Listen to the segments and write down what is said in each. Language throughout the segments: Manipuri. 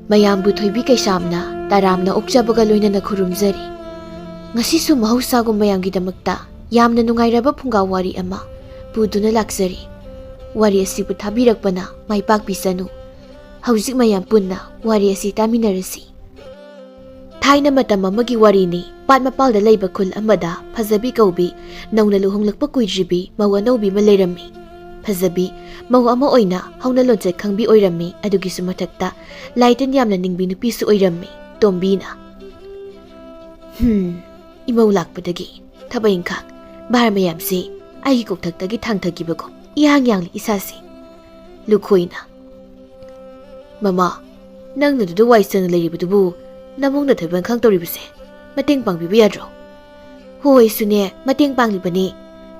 ꯃꯌꯥꯝꯕꯨ ꯊꯣꯏꯕꯤ ꯀꯩꯁꯥꯝꯅ ꯇꯔꯥꯝꯅ ꯑꯣꯛꯆꯕꯒ ꯂꯣꯏꯅꯅ ꯈꯨꯔꯨꯝꯖꯔꯤ꯫ ꯉꯁꯤꯁꯨ ꯃꯍꯧꯁꯥꯒꯨꯝ ꯃꯌꯥꯝꯒꯤꯗꯃꯛꯇ ꯌꯥꯝꯅ ꯅꯨꯡꯉꯥꯏꯔꯕ ꯐꯨꯡꯒꯥ ꯋꯥꯔꯤ ꯑꯃ ꯄꯨꯗꯨꯅ ꯂꯥꯛꯆꯔꯤ꯫ ꯋꯥꯔꯤ ꯑꯁꯤꯕꯨ ꯊꯥꯕꯤꯔꯛꯄꯅ ꯃꯥꯏ ꯄꯥꯛꯄꯤꯁꯅꯨ꯫ ꯍꯧꯖꯤꯛ ꯃꯌꯥꯝ ꯄꯨꯟꯅ ꯋꯥꯔꯤ ꯑꯁꯤ ꯇꯥꯃꯤꯟꯅꯔꯁꯤ꯫ ꯊꯥꯏꯅ ꯃꯇꯝ ꯑꯃꯒꯤ ꯋꯥꯔꯤꯅꯤ꯫ ꯄꯥꯠ ꯃꯄꯥꯜꯗ ꯂꯩꯕ ꯈꯨꯜ ꯑꯃꯗ ꯐꯖꯕꯤ ꯀꯧꯕꯤ ꯅꯧꯅ ꯂꯨꯍꯣꯡꯂꯛꯄ ꯀꯨꯏꯗ꯭ꯔꯤꯕꯤ ꯃꯧ ꯑꯅꯧꯕꯤ ꯑꯃ ꯂꯩꯔꯝꯃꯤ꯫ ꯐꯖꯕꯤ ꯃꯧ ꯑꯃ ꯑꯣꯏꯅ ꯍꯧꯅ ꯂꯣꯟꯆꯠ ꯈꯪꯕꯤ ꯑꯣꯏꯔꯝꯃꯤ꯫ ꯑꯗꯨꯒꯤꯁꯨ ꯃꯊꯛꯇ ꯂꯥꯏꯇꯤꯟ ꯌꯥꯝꯅ ꯅꯤꯡꯕꯤ ꯅꯨꯄꯤꯁꯨ ꯑꯣꯏꯔꯝꯃꯤ꯫ ꯇꯣꯝꯕꯤꯅ ꯏꯃꯧ ꯂꯥꯛꯄꯗꯒꯤ ꯊꯕꯛ ꯏꯪꯈꯥꯡ ꯚꯥꯔ ꯃꯌꯥꯝꯁꯤ ꯑꯩꯒꯤ ꯀꯣꯛꯊꯛꯇꯒꯤ ꯊꯥꯡꯊꯈꯤꯕꯒꯨꯝ ꯏꯌꯥꯡ ꯌꯥꯡꯂꯤ ꯏꯁꯥꯁꯤ꯫ ꯂꯨꯈꯣꯏꯅ ꯃꯃꯥ, ꯅꯪꯅ ꯑꯗꯨꯗ ꯋꯥꯏ ꯆꯪꯅ ꯂꯩꯔꯤꯕꯗꯨꯕꯨ ꯅꯃꯧꯅ ꯊꯕꯛ ꯏꯪꯈꯥꯡ ꯇꯧꯔꯤꯕꯁꯦ ꯃꯇꯦꯡ ꯄꯥꯡꯕꯤꯕ ꯌꯥꯗ꯭ꯔꯣ? ꯍꯣꯏ ꯁꯨꯅꯦ, ꯃꯇꯦꯡ ꯄꯥꯡꯂꯤꯕꯅꯤ꯫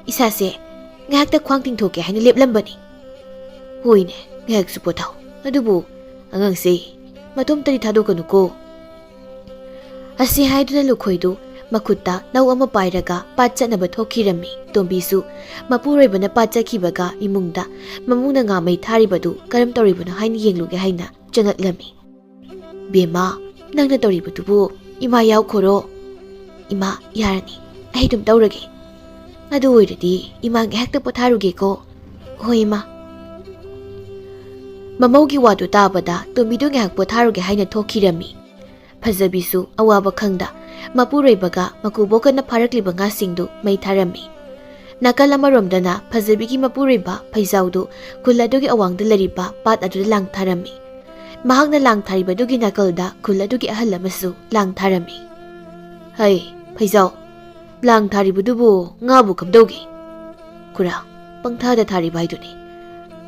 ꯏꯁꯥꯁꯦ ꯉꯥꯏꯍꯥꯛꯇ ꯈ꯭ꯋꯥꯡ ꯇꯤꯡꯊꯣꯛꯀꯦ ꯍꯥꯏꯅ ꯂꯦꯞꯂꯝꯕꯅꯤ꯫ ꯍꯣꯏꯅꯦ, ꯉꯥꯏꯍꯥꯛꯁꯨ ꯄꯣꯊꯥꯎ꯫ ꯑꯗꯨꯕꯨ ꯑꯉꯥꯡꯁꯦ ꯃꯇꯣꯝꯇꯗꯤ ꯊꯥꯗꯣꯛꯀꯅꯨꯀꯣ꯫ ꯑꯁꯤ ꯍꯥꯏꯗꯨꯅ ꯂꯨꯈꯣꯏꯗꯨ ꯃꯈꯨꯠꯇ ꯅꯧ ꯑꯃ ꯄꯥꯏꯔꯒ ꯄꯥꯠ ꯆꯠꯅꯕ ꯊꯣꯛꯈꯤꯔꯝꯃꯤ꯫ ꯇꯣꯝꯕꯤꯁꯨ ꯃꯄꯨꯔꯣꯏꯕꯅ ꯄꯥꯠ ꯆꯠꯈꯤꯕꯒ ꯏꯃꯨꯡꯗ ꯃꯃꯨꯡꯅ ꯉꯥ ꯃꯩ ꯊꯥꯔꯤꯕꯗꯨ ꯀꯔꯝ ꯇꯧꯔꯤꯕꯅꯣ ꯍꯥꯏꯅ ꯌꯦꯡꯂꯨꯒꯦ ꯍꯥꯏꯅ ꯆꯪꯉꯛꯂꯝꯃꯤ꯫ ꯕꯦꯝꯃ, ꯅꯪꯅ ꯇꯧꯔꯤꯕꯗꯨꯕꯨ ꯏꯃꯥ ꯌꯥꯎꯈꯣꯔꯣ꯫ ꯏꯃꯥ ꯌꯥꯔꯅꯤ, ꯑꯩ ꯑꯗꯨꯝ ꯇꯧꯔꯒꯦ꯫ ꯑꯗꯨ ꯑꯣꯏꯔꯗꯤ ꯏꯃꯥ ꯉꯥꯏꯍꯥꯛꯇ ꯄꯣꯊꯥꯔꯨꯒꯦꯀꯣ꯫ ꯍꯣꯏ ꯏꯃꯥ꯫ ꯃꯃꯧꯒꯤ ꯋꯥꯗꯨ ꯇꯥꯕꯗ ꯇꯣꯝꯕꯤꯗꯨ ꯉꯥꯏꯍꯥꯛ ꯄꯣꯊꯥꯔꯨꯒꯦ ꯍꯥꯏꯅ ꯊꯣꯛꯈꯤꯔꯝꯃꯤ꯫ ꯐꯖꯕꯤꯁꯨ ꯑꯋꯥꯕ ꯈꯪꯗ ꯃꯄꯨꯔꯣꯏꯕꯒ ꯃꯀꯨꯕꯣꯛꯀꯅ ꯐꯥꯔꯛꯂꯤꯕ ꯉꯥꯁꯤꯡꯗꯨ ꯃꯩ ꯊꯥꯔꯝꯃꯤ꯫ ꯅꯥꯀꯜ ꯑꯃꯔꯣꯝꯗꯅ ꯐꯖꯕꯤꯒꯤ ꯃꯄꯨꯔꯣꯏꯕ ꯐꯩꯖꯥꯎꯗꯨ ꯈꯨꯜ ꯑꯗꯨꯒꯤ ꯑꯋꯥꯡꯗ ꯂꯩꯔꯤꯕ ꯄꯥꯠ ꯑꯗꯨꯗ ꯂꯥꯡ ꯊꯥꯔꯝꯃꯤ꯫ ꯃꯍꯥꯛꯅ ꯂꯥꯡ ꯊꯥꯔꯤꯕꯗꯨꯒꯤ ꯅꯥꯀꯜꯗ ꯈꯨꯜ ꯑꯗꯨꯒꯤ ꯑꯍꯜ ꯑꯃꯁꯨ ꯂꯥꯡ ꯊꯥꯔꯝꯃꯤ꯫ ꯍꯩ ꯐꯩꯖꯥꯎ, ꯂꯥꯡ ꯊꯥꯔꯤꯕꯗꯨꯕꯨ ꯉꯥꯕꯨ ꯀꯝꯗꯧꯒꯦ? ꯈꯨꯔꯥ, ꯄꯪꯊꯥꯗ ꯊꯥꯔꯤꯕ ꯍꯥꯏꯗꯨꯅꯤ꯫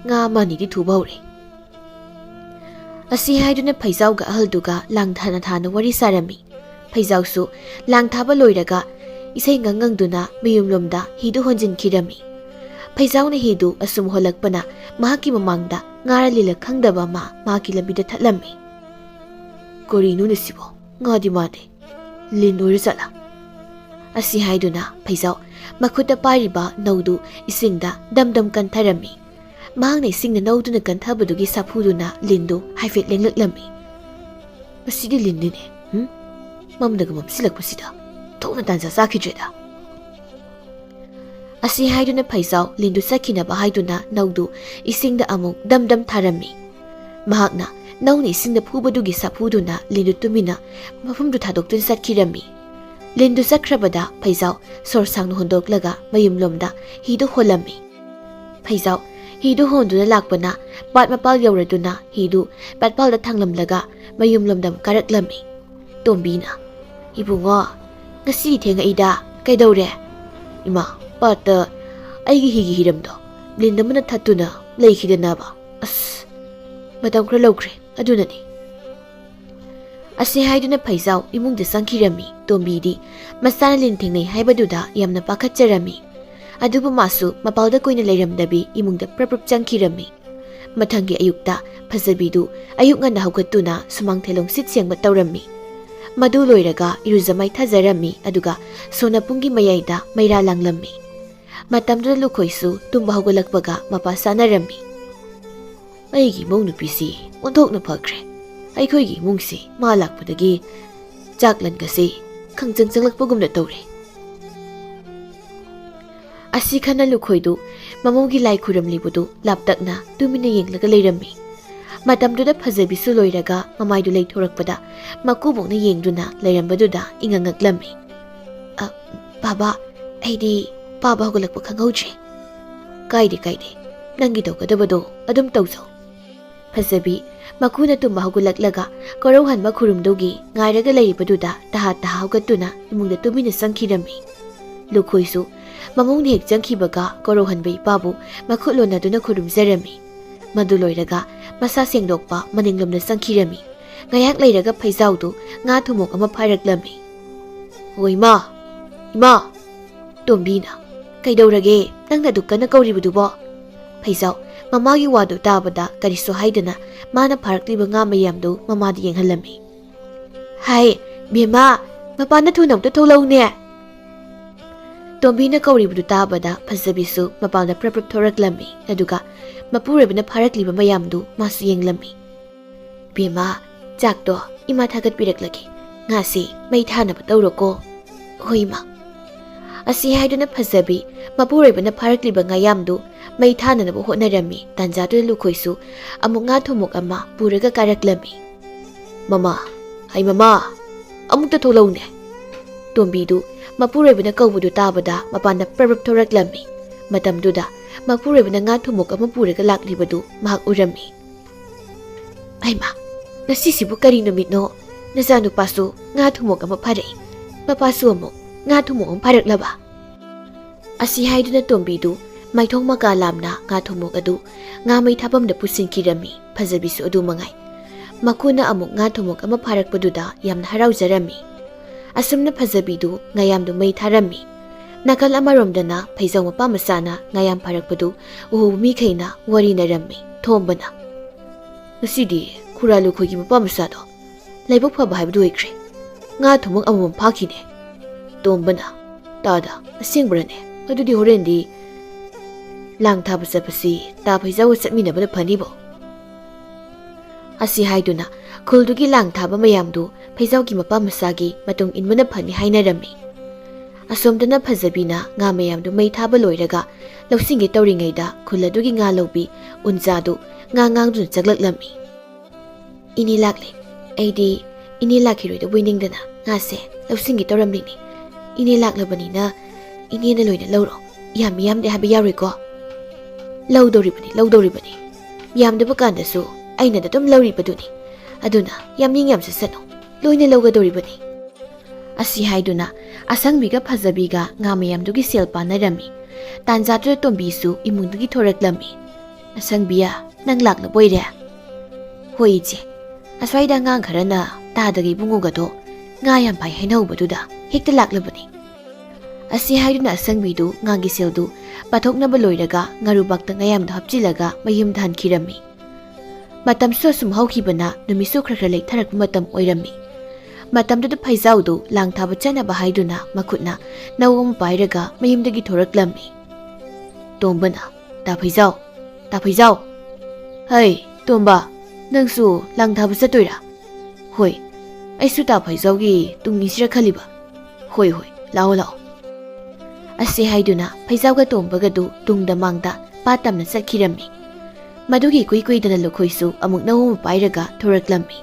ꯉꯥ ꯑꯃ ꯑꯅꯤꯗꯤ ꯊꯨꯕ ꯍꯧꯔꯦ꯫ ꯑꯁꯤ ꯍꯥꯏꯗꯨꯅ ꯐꯩꯖꯥꯎꯒ ꯑꯍꯜꯗꯨꯒ ꯂꯥꯡ ꯊꯥꯅ ꯊꯥꯅ ꯋꯥꯔꯤ ꯁꯥꯔꯝꯃꯤ꯫ ꯐꯩꯖꯥꯎꯁꯨ ꯂꯥꯡ ꯊꯥꯕ ꯂꯣꯏꯔꯒ ꯏꯁꯩ ꯉꯪꯗꯨꯅ ꯃꯌꯨꯝꯂꯣꯝꯗ ꯍꯤꯗꯨ ꯍꯣꯟꯖꯤꯟꯈꯤꯔꯝꯃꯤ꯫ ꯐꯩꯖꯥꯎꯅ ꯍꯤꯗꯨ ꯑꯁꯨꯝ ꯍꯣꯜꯂꯛꯄꯅ ꯃꯍꯥꯛꯀꯤ ꯃꯃꯥꯡꯗ ꯉꯥꯔ ꯂꯤꯂ ꯈꯪꯗꯕ ꯑꯃ ꯃꯍꯥꯛꯀꯤ ꯂꯝꯕꯤꯗ ꯊꯠꯂꯝꯃꯤ꯫ ꯀꯔꯤꯅꯣꯅꯦ ꯁꯤꯕꯣ? ꯉꯥꯗꯤ ꯃꯥꯟꯗꯦ, ꯂꯤꯟ ꯑꯣꯏꯔ ꯆꯠꯂ? ꯑꯁꯤ ꯍꯥꯏꯗꯨꯅ ꯐꯩꯖꯥꯎ ꯃꯈꯨꯠꯇ ꯄꯥꯏꯔꯤꯕ ꯅꯧꯗꯨ ꯏꯁꯤꯡꯗ ꯗꯝ ꯗꯝ ꯀꯟꯊꯔꯝꯃꯤ꯫ ꯃꯍꯥꯛꯅ ꯏꯁꯤꯡꯗ ꯅꯧꯗꯨꯅ ꯀꯟꯊꯕꯗꯨꯒꯤ ꯁꯥꯐꯨꯗꯨꯅ ꯂꯤꯟꯗꯨ ꯍꯥꯏꯐꯦꯠ ꯂꯦꯡꯂꯛꯂꯝꯃꯤ꯫ ꯃꯁꯤꯗꯤ ꯂꯤꯟꯅꯤꯅꯦ꯫ ꯃꯝꯗꯒ ꯃꯝꯁꯤꯜꯂꯛꯄꯁꯤꯗ ꯊꯣꯛꯅ ꯇꯥꯟꯖꯥ ꯆꯥꯈꯤꯗ꯭ꯔꯦꯗ꯫ ꯑꯁꯤ ꯍꯥꯏꯗꯨꯅ ꯐꯩꯖꯥꯎ ꯂꯤꯟꯗꯨ ꯆꯠꯈꯤꯅꯕ ꯍꯥꯏꯗꯨꯅ ꯅꯧꯗꯨ ꯏꯁꯤꯡꯗ ꯑꯃꯨꯛ ꯗꯝ ꯗꯝ ꯊꯥꯔꯝꯃꯤ꯫ ꯃꯍꯥꯛꯅ ꯅꯧꯅ ꯏꯁꯤꯡꯗ ꯐꯨꯕꯗꯨꯒꯤ ꯁꯥꯐꯨꯗꯨꯅ ꯂꯤꯟꯗꯨ ꯇꯨꯃꯤꯟꯅ ꯃꯐꯝꯗꯨ ꯊꯥꯗꯣꯛꯇꯨꯅ ꯆꯠꯈꯤꯔꯝꯃꯤ꯫ ꯂꯤꯟꯗꯨ ꯆꯠꯈ꯭ꯔꯕꯗ ꯐꯩꯖꯥꯎ ꯁꯣꯔ ꯁꯥꯡꯅ ꯍꯣꯟꯗꯣꯛꯂꯒ ꯃꯌꯨꯝꯂꯣꯝꯗ ꯍꯤꯗꯨ ꯍꯣꯜꯂꯝꯃꯤ꯫ ꯐꯩꯖꯥꯎ ꯍꯤꯗꯨ ꯍꯣꯟꯗꯨꯅ ꯂꯥꯛꯄꯅ ꯄꯥꯠ ꯃꯄꯥꯜ ꯌꯧꯔꯗꯨꯅ ꯍꯤꯗꯨ ꯄꯥꯠꯄꯥꯜꯗ ꯊꯥꯡꯂꯝꯂꯒ ꯃꯌꯨꯝꯂꯣꯝꯗ ꯑꯃꯨꯛ ꯀꯥꯔꯛꯂꯝꯃꯤ꯫ ꯇꯣꯝꯕꯤꯅ ꯏꯕꯨꯡꯉꯣ, ꯉꯁꯤꯗꯤ ꯊꯦꯡꯉꯛꯏꯗ, ꯀꯩꯗꯧꯔꯦ? ꯏꯃꯥ, ꯄꯥꯠꯇ ꯑꯩꯒꯤ ꯍꯤꯒꯤ ꯍꯤꯔꯝꯗꯣ ꯂꯤꯟ ꯑꯃꯅ ꯊꯠꯇꯨꯅ ꯂꯩꯈꯤꯗꯅꯕ꯫ ꯑꯁ, ꯃꯇꯝ ꯈꯔ ꯂꯧꯈ꯭ꯔꯦ, ꯑꯗꯨꯅꯅꯤ꯫ ꯑꯁꯤ ꯍꯥꯏꯗꯨꯅ ꯐꯩꯖꯥꯎ ꯏꯃꯨꯡꯗ ꯆꯪꯈꯤꯔꯝꯃꯤ꯫ ꯇꯣꯝꯕꯤꯗꯤ ꯃꯆꯥꯅ ꯂꯤꯟ ꯊꯦꯡꯅꯩ ꯍꯥꯏꯕꯗꯨꯗ ꯌꯥꯝꯅ ꯄꯥꯈꯠꯆꯔꯝꯃꯤ꯫ ꯑꯗꯨꯕꯨ ꯃꯥꯁꯨ ꯃꯄꯥꯜꯗ ꯀꯨꯏꯅ ꯂꯩꯔꯝꯗꯕꯤ ꯏꯃꯨꯡꯗ ꯄ꯭ꯔꯞ ꯄ꯭ꯔꯞ ꯆꯪꯈꯤꯔꯝꯃꯤ꯫ ꯃꯊꯪꯒꯤ ꯑꯌꯨꯛꯇ ꯐꯖꯕꯤꯗꯨ ꯑꯌꯨꯛ ꯉꯟꯅ ꯍꯧꯒꯠꯇꯨꯅ ꯁꯨꯃꯥꯡ ꯊꯦꯂꯣꯡ ꯁꯤꯠ ꯁꯦꯡꯕ ꯇꯧꯔꯝꯃꯤ꯫ ꯃꯗꯨ ꯂꯣꯏꯔꯒ ꯏꯔꯨꯖ ꯃꯥꯏꯊꯖꯔꯝꯃꯤ꯫ ꯑꯗꯨꯒ ꯁꯣꯅꯄꯨꯡꯒꯤ ꯃꯌꯥꯏꯗ ꯃꯩꯔꯥ ꯂꯥꯡꯂꯝꯃꯤ꯫ ꯃꯇꯝꯗꯨꯗ ꯂꯨꯈꯣꯏꯁꯨ ꯇꯨꯝꯕ ꯍꯧꯒꯠꯂꯛꯄꯒ ꯃꯄꯥ ꯆꯥꯅꯔꯝꯃꯤ꯫ ꯑꯩꯒꯤ ꯏꯃꯧ ꯅꯨꯄꯤꯁꯤ ꯑꯣꯟꯊꯣꯛꯅ ꯐꯈ꯭ꯔꯦ꯫ ꯑꯩꯈꯣꯏꯒꯤ ꯏꯃꯨꯡꯁꯤ ꯃꯥ ꯂꯥꯛꯄꯗꯒꯤ ꯆꯥꯛꯂꯟꯒꯁꯤ ꯈꯪꯆꯪ ꯆꯪꯂꯛꯄꯒꯨꯝꯅ ꯇꯧꯔꯦ꯫ ꯑꯁꯤ ꯈꯟꯅ ꯂꯨꯈꯣꯏꯗꯨ ꯃꯃꯧꯒꯤ ꯂꯥꯏ ꯈꯨꯔꯝꯂꯤꯕꯗꯨ ꯂꯥꯞꯇꯛꯅ ꯇꯨꯃꯤꯟꯅ ꯌꯦꯡꯂꯒ ꯂꯩꯔꯝꯃꯤ꯫ ꯃꯇꯝꯗꯨꯗ ꯐꯖꯕꯤꯁꯨ ꯂꯣꯏꯔꯒ ꯃꯃꯥꯏꯗꯨ ꯂꯩꯊꯣꯔꯛꯄꯗ ꯃꯀꯨꯕꯣꯛꯅ ꯌꯦꯡꯗꯨꯅ ꯂꯩꯔꯝꯕꯗꯨꯗ ꯏꯉꯛꯉꯛꯂꯝꯃꯤ꯫ ꯕꯥꯕꯥ, ꯑꯩꯗꯤ ꯄꯥꯕ ꯍꯧꯒꯠꯂꯛꯄ ꯈꯪꯍꯧꯗ꯭ꯔꯦ꯫ ꯀꯥꯏꯗꯦ ꯀꯥꯏꯗꯦ, ꯅꯪꯒꯤ ꯇꯧꯒꯗꯕꯗꯣ ꯑꯗꯨꯝ ꯇꯧꯖꯧ꯫ ꯐꯖꯕꯤ ꯃꯈꯨꯅ ꯇꯨꯝꯕ ꯍꯧꯒꯠꯂꯛꯂꯒ ꯀꯣꯔꯧꯍꯟꯕ ꯈꯨꯔꯨꯝꯗꯧꯒꯤ ꯉꯥꯏꯔꯒ ꯂꯩꯔꯤꯕꯗꯨꯗ ꯇꯍꯥ ꯇꯍꯥ ꯍꯧꯒꯠꯇꯨꯅ ꯏꯃꯨꯡꯗ ꯇꯨꯃꯤꯟꯅ ꯆꯪꯈꯤꯔꯝꯃꯤ꯫ ꯂꯨꯈꯣꯏꯁꯨ ꯃꯃꯧꯅ ꯍꯦꯛ ꯆꯪꯈꯤꯕꯒ ꯀꯣꯔꯧꯍꯟꯕ ꯏꯄꯥꯕꯨ ꯃꯈꯨꯠ ꯂꯣꯟꯅꯗꯨꯅ ꯈꯨꯔꯨꯝꯖꯔꯝꯃꯤ꯫ ꯃꯗꯨ ꯂꯣꯏꯔꯒ ꯃꯁꯥ ꯁꯦꯡꯗꯣꯛꯄ ꯃꯅꯤꯡꯂꯣꯝꯗ ꯆꯪꯈꯤꯔꯝꯃꯤ꯫ ꯉꯥꯏꯍꯥꯛ ꯂꯩꯔꯒ ꯐꯩꯖꯥꯎꯗꯨ ꯉꯥ ꯊꯨꯝꯃꯣꯛ ꯑꯃ ꯐꯥꯔꯛꯂꯝꯃꯤ꯫ ꯍꯣꯏ ꯏꯃꯥ, ꯏꯃꯥ! ꯇꯣꯝꯕꯤꯅ ꯀꯩꯗꯧꯔꯒꯦ ꯅꯪꯅ ꯑꯗꯨꯛ ꯀꯟꯅ ꯀꯧꯔꯤꯕꯗꯨꯕꯣ? ꯐꯩꯖꯥꯎ ꯃꯃꯥꯒꯤ ꯋꯥꯗꯨ ꯇꯥꯕꯗ ꯀꯔꯤꯁꯨ ꯍꯥꯏꯗꯅ ꯃꯥꯅ ꯐꯥꯔꯛꯂꯤꯕ ꯉꯥ ꯃꯌꯥꯝꯗꯨ ꯃꯃꯥꯗ ꯌꯦꯡꯍꯜꯂꯝꯃꯤ꯫ ꯍꯥꯏ ꯕꯦꯝꯃ, ꯃꯄꯥꯟꯗ ꯊꯨꯅ ꯑꯃꯨꯛꯇ ꯊꯣꯛꯂꯛꯎꯅꯦ꯫ ꯇꯣꯝꯕꯤꯅ ꯀꯧꯔꯤꯕꯗꯨ ꯇꯥꯕꯗ ꯐꯖꯕꯤꯁꯨ ꯃꯄꯥꯟꯗ ꯄ꯭ꯔꯞ ꯄ꯭ꯔꯞ ꯊꯣꯔꯛꯂꯝꯃꯤ꯫ ꯑꯗꯨꯒ ꯃꯄꯨꯔꯣꯏꯕꯅ ꯐꯥꯔꯛꯂꯤꯕ ꯃꯌꯥꯝꯗꯨ ꯃꯥꯁꯨ ꯌꯦꯡꯂꯝꯃꯤ꯫ ꯕꯦꯝꯃ, ꯆꯥꯛꯇꯣ ꯏꯃꯥ ꯊꯥꯒꯠꯄꯤꯔꯛꯂꯒꯦ ꯉꯥꯁꯤ ꯃꯩ ꯊꯥꯅꯕ ꯇꯧꯔꯣꯀꯣ ꯍꯣꯏ ꯏꯃꯥ ꯑꯁꯤ ꯍꯥꯏꯗꯨꯅ ꯐꯖꯕꯤ ꯃꯄꯨꯔꯣꯏꯕꯅ ꯐꯥꯔꯛꯂꯤꯕ ꯉꯥꯌꯥꯝꯗꯨ ꯃꯩ ꯊꯥꯅꯅꯕ ꯍꯣꯠꯅꯔꯝꯃꯤ ꯇꯥꯟꯖꯥꯗꯨꯗ ꯂꯨꯈꯣꯏꯁꯨ ꯑꯃꯨꯛ ꯉꯥ ꯊꯨꯝꯃꯣꯛ ꯑꯃ ꯄꯨꯔꯒ ꯀꯥꯔꯛꯂꯝꯃꯤ ꯃꯃꯥ ꯍꯩ ꯃꯃꯥ ꯑꯃꯨꯛꯇ ꯊꯣꯛꯂꯛꯎꯅꯦ ꯇꯣꯝꯕꯤꯗꯨ ꯃꯄꯨꯔꯣꯏꯕꯅ ꯀꯧꯕꯗꯨ ꯇꯥꯕꯗ ꯃꯄꯥꯟꯗ ꯄ꯭ꯔꯕꯞ ꯊꯣꯔꯛꯂꯝꯃꯤ ꯃꯇꯝꯗꯨꯗ ꯃꯄꯨꯔꯣꯏꯕꯅ ꯉꯥ ꯊꯨꯝꯃꯣꯛ ꯑꯃ ꯄꯨꯔꯒ ꯂꯥꯛꯂꯤꯕꯗꯨ ꯃꯍꯥꯛ ꯎꯔꯝꯃꯤ ꯍꯩꯃꯥ ꯉꯁꯤꯁꯤꯕꯨ ꯀꯔꯤ ꯅꯨꯃꯤꯠꯅꯣ ꯅꯆꯥꯅꯨꯄꯥꯁꯨ ꯉꯥ ꯊꯨꯝꯃꯣꯛ ꯑꯃ ꯐꯥꯔꯛꯏ ꯃꯄꯥꯁꯨ ꯑꯃꯨꯛ ꯉꯥ ꯊꯨꯝꯃꯣꯛ ꯑꯃ ꯐꯥꯔꯛꯂꯕ ꯑꯁꯤ ꯍꯥꯏꯗꯨꯅ ꯇꯣꯝꯕꯤꯗꯨ ꯃꯥꯏꯊꯣꯡ ꯃꯀꯥ ꯂꯥꯝꯅ ꯉꯥ ꯊꯨꯝꯃꯣꯛ ꯑꯗꯨ ꯉꯥ ꯃꯩ ꯊꯥꯐꯝꯗ ꯄꯨꯁꯤꯟꯈꯤꯔꯝꯃꯤ ꯐꯖꯕꯤꯁꯨ ꯑꯗꯨ ꯃꯉꯥꯏ ꯃꯈꯨꯅ ꯑꯃꯨꯛ ꯉꯥ ꯊꯨꯝꯃꯣꯛ ꯑꯃ ꯐꯥꯔꯛꯄꯗꯨꯗ ꯌꯥꯝꯅ ꯍꯔꯥꯎꯖꯔꯝꯃꯤ ꯑꯁꯨꯝꯅ ꯐꯖꯕꯤꯗꯨ ꯉꯥꯌꯥꯝꯗꯨ ꯃꯩ ꯊꯥꯔꯝꯃꯤ ꯅꯥꯀꯜ ꯑꯃꯔꯣꯝꯗꯅ ꯐꯩꯖꯧ ꯃꯄꯥ ꯃꯆꯥꯅ ꯉꯥꯌꯥꯝ ꯐꯥꯔꯛꯄꯗꯨ ꯎꯍꯧꯕ ꯃꯤꯈꯩꯅ ꯋꯥꯔꯤꯅꯔꯝꯃꯤ ꯊꯣꯝꯕꯅ ꯉꯁꯤꯗꯤ ꯈꯨꯔꯥ ꯂꯨꯈꯣꯏꯒꯤ ꯃꯄꯥ ꯃꯆꯥꯗꯣ ꯂꯥꯏꯕꯛ ꯐꯕ ꯍꯥꯏꯕꯗꯨ ꯑꯣꯏꯈ꯭ꯔꯦ ꯉꯥ ꯊꯨꯝꯃꯣꯛ ꯑꯃꯃꯝ ꯐꯥꯈꯤꯅꯦ ꯇꯣꯝꯕꯅ ꯇꯥꯗ ꯑꯁꯦꯡꯕꯔꯅꯦ ꯑꯗꯨꯗꯤ ꯍꯣꯔꯦꯟꯗꯤ ꯂꯥꯡ ꯊꯥꯕ ꯆꯠꯄꯁꯤ ꯇꯥ ꯐꯩꯖꯥꯎꯒ ꯆꯠꯃꯤꯟꯅꯕꯅ ꯐꯅꯤꯕꯣ ꯑꯁꯤ ꯍꯥꯏꯗꯨꯅ ꯈꯨꯜꯗꯨꯒꯤ ꯂꯥꯡ ꯊꯥꯕ ꯃꯌꯥꯝꯗꯨ ꯐꯩꯖꯥꯎꯒꯤ ꯃꯄꯥ ꯃꯆꯥꯒꯤ ꯃꯇꯨꯡ ꯏꯟꯕꯅ ꯐꯅꯤ ꯍꯥꯏꯅꯔꯝꯃꯤ ꯑꯁꯣꯝꯗꯅ ꯐꯖꯕꯤꯅ ꯉꯥ ꯃꯌꯥꯝꯗꯨ ꯃꯩ ꯊꯥꯕ ꯂꯣꯏꯔꯒ ꯂꯧꯁꯤꯟꯒꯦ ꯇꯧꯔꯤꯉꯩꯗ ꯈꯨꯜ ꯑꯗꯨꯒꯤ ꯉꯥ ꯂꯧꯕꯤ ꯎꯟꯖꯥꯗꯨ ꯉꯥ ꯉꯥꯡꯗꯨꯅ ꯆꯪꯂꯛꯂꯝꯃꯤ ꯏꯅꯦ ꯂꯥꯛꯂꯦ ꯑꯩꯗꯤ ꯏꯅꯦ ꯂꯥꯛꯈꯤꯔꯣꯏꯗꯕꯣꯏ ꯅꯤꯡꯗꯅ ꯉꯥꯁꯦ ꯂꯧꯁꯤꯟꯒꯦ ꯇꯧꯔꯝꯂꯤꯅꯤ ꯏꯅꯦ ꯂꯥꯛꯂꯕꯅꯤꯅ ꯏꯅꯦꯅ ꯂꯣꯏꯅ ꯂꯧꯔꯣ ꯌꯥꯝꯗꯦ ꯍꯥꯏꯕ ꯌꯥꯎꯔꯣꯏꯀꯣ ꯂꯧꯗꯧꯔꯤꯕꯅꯤ ꯌꯥꯝꯗꯕ ꯀꯥꯟꯗꯁꯨ ꯑꯩꯅꯗ ꯑꯗꯨꯝ ꯂꯧꯔꯤꯕꯗꯨꯅꯤ ꯑꯗꯨꯅ ꯌꯥꯝꯅꯤꯡ ꯌꯥꯝ ꯆꯠꯁꯅꯨ ꯂꯣꯏꯅ ꯂꯧꯒꯗꯧꯔꯤꯕꯅꯤ ꯑꯁꯤ ꯍꯥꯏꯗꯨꯅ ꯑꯁꯪꯕꯤꯒ ꯐꯖꯕꯤꯒ ꯉꯥ ꯃꯌꯥꯝꯗꯨꯒꯤ ꯁꯦꯜ ꯄꯥꯟꯅꯔꯝꯃꯤ ꯇꯥꯟꯖꯥꯗꯨꯗ ꯇꯣꯝꯕꯤꯁꯨ ꯏꯃꯨꯡꯗꯒꯤ ꯊꯣꯔꯛꯂꯝꯃꯤ ꯑꯁꯪꯕꯤꯌꯥ ꯅꯪ ꯂꯥꯛꯂꯕꯣꯏꯔꯦ ꯍꯣꯏ ꯏꯆꯦ ꯑꯁ꯭ꯋꯥꯏꯗ ꯑꯉꯥꯡ ꯈꯔꯅ ꯇꯥꯗꯒ ꯏꯕꯨꯡꯉꯣꯒꯗꯣ ꯉꯥ ꯌꯥꯝ ꯐꯥꯏ ꯍꯥꯏꯅꯍꯧꯕꯗꯨꯗ ꯍꯦꯛꯇ ꯂꯥꯛꯂꯕꯅꯤ ꯑꯁꯤ ꯍꯥꯏꯗꯨꯅ ꯑꯁꯪꯕꯤꯗꯨ ꯉꯥꯒꯤ ꯁꯦꯜꯗꯨ ꯄꯥꯊꯣꯛꯅꯕ ꯂꯣꯏꯔꯒ ꯉꯥꯔꯨꯕꯥꯛꯇ ꯉꯥꯌꯥꯝꯗ ꯍꯥꯞꯆꯤꯜꯂꯒ ꯃꯌꯨꯝꯗ ꯍꯟꯈꯤꯔꯝꯃꯤ ꯃꯇꯝꯁꯨ ꯑꯁꯨꯝ ꯍꯧꯈꯤꯕꯅ ꯅꯨꯃꯤꯠꯁꯨ ꯈꯔ ꯂꯩꯊꯔꯛꯄ ꯃꯇꯝ ꯑꯣꯏꯔꯝꯃꯤ ꯃꯇꯝꯗꯨꯗ ꯐꯩꯖꯥꯎꯗꯨ ꯂꯥꯡ ꯊꯥꯕ ꯆꯠꯅꯕ ꯍꯥꯏꯗꯨꯅ ꯃꯈꯨꯠꯅ ꯅꯧ ꯑꯃ ꯄꯥꯏꯔꯒ ꯃꯌꯨꯝꯗꯒꯤ ꯊꯣꯔꯛꯂꯝꯃꯤ ꯇꯣꯝꯕꯅ ꯇꯥ ꯐꯩꯖꯥꯎ ꯍꯩ ꯇꯣꯝꯕ ꯅꯪꯁꯨ ꯂꯥꯡ ꯊꯥꯕ ꯆꯠꯇꯣꯏꯔꯥ ꯍꯣꯏ ꯑꯩꯁꯨ ꯇꯥ ꯐꯩꯖꯥꯎꯒꯤ ꯇꯨꯡꯅꯤꯁꯤꯔ ꯈꯜꯂꯤꯕ ꯍꯣꯏ ꯂꯥꯛꯑꯣ ꯑꯁꯤ ꯍꯥꯏꯗꯨꯅ ꯐꯩꯖꯥꯎꯒ ꯇꯣꯝꯕꯒꯗꯨ ꯇꯨꯡꯗ ꯃꯥꯡꯗ ꯄꯥꯠ ꯇꯝꯅ ꯆꯠꯈꯤꯔꯝꯃꯤ ꯃꯗꯨꯒꯤ ꯀꯨꯏꯗꯅ ꯂꯨꯈꯣꯏꯁꯨ ꯑꯃꯨꯛ ꯅꯧ ꯑꯃ ꯄꯥꯏꯔꯒ ꯊꯣꯔꯛꯂꯝꯃꯤ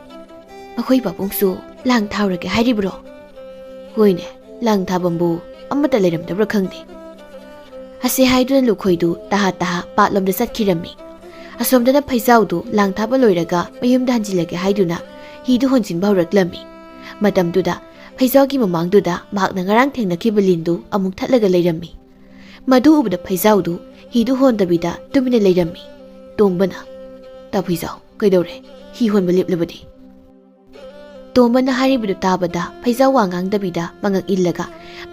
ꯃꯈꯣꯏ ꯄꯥꯕꯨꯡꯁꯨ ꯂꯥꯡ ꯊꯥꯎꯔꯒꯦ ꯍꯥꯏꯔꯤꯕ꯭ꯔꯣ ꯍꯣꯏꯅꯦ ꯂꯥꯡ ꯊꯥꯕꯝꯕꯨ ꯑꯃꯠꯇ ꯂꯩꯔꯝꯗꯕ꯭ꯔꯥ ꯈꯪꯗꯦ ꯑꯁꯤ ꯍꯥꯏꯗꯨꯅ ꯂꯨꯈꯣꯏꯗꯨ ꯇꯥꯍꯥ ꯄꯥꯠꯂꯣꯝꯗ ꯆꯠꯈꯤꯔꯝꯃꯤ ꯑꯁꯣꯝꯗꯅ ꯐꯩꯖꯥꯎꯗꯨ ꯂꯥꯡ ꯊꯥꯕ ꯂꯣꯏꯔꯒ ꯃꯌꯨꯝꯗ ꯍꯟꯖꯤꯜꯂꯒꯦ ꯍꯥꯏꯗꯨꯅ ꯍꯤꯗꯨ ꯍꯣꯟꯖꯤꯟꯕ ꯍꯧꯔꯛꯂꯝꯃꯤ ꯃꯇꯝꯗꯨꯗ ꯐꯩꯖꯥꯎꯒꯤ ꯃꯃꯥꯡꯗꯨꯗ ꯃꯍꯥꯛꯅ ꯉꯔꯥꯡ ꯊꯦꯡꯅꯈꯤꯕ ꯂꯤꯟꯗꯨ ꯑꯃꯨꯛ ꯊꯠꯂꯒ ꯂꯩꯔꯝꯃꯤ ꯃꯗꯨ ꯎꯕꯗ ꯐꯩꯖꯥꯎꯗꯨ ꯍꯤꯗꯨ ꯍꯣꯟꯗꯕꯤꯗ ꯇꯨꯃꯤꯟꯅ ꯂꯩꯔꯝꯃꯤ ꯇꯣꯝꯕꯅ ꯇꯥ ꯐꯩꯖꯥꯎ ꯀꯩꯗꯧꯔꯦ ꯍꯤ ꯍꯣꯟꯕ ꯂꯦꯞꯂꯕꯗꯤ ꯇꯣꯝꯕꯅ ꯍꯥꯏꯔꯤꯕꯗꯨ ꯇꯥꯕꯗ ꯐꯩꯖꯥꯎ ꯋꯥ ꯉꯥꯡꯗꯕꯤꯗ ꯃꯉꯛ ꯏꯜꯂꯒ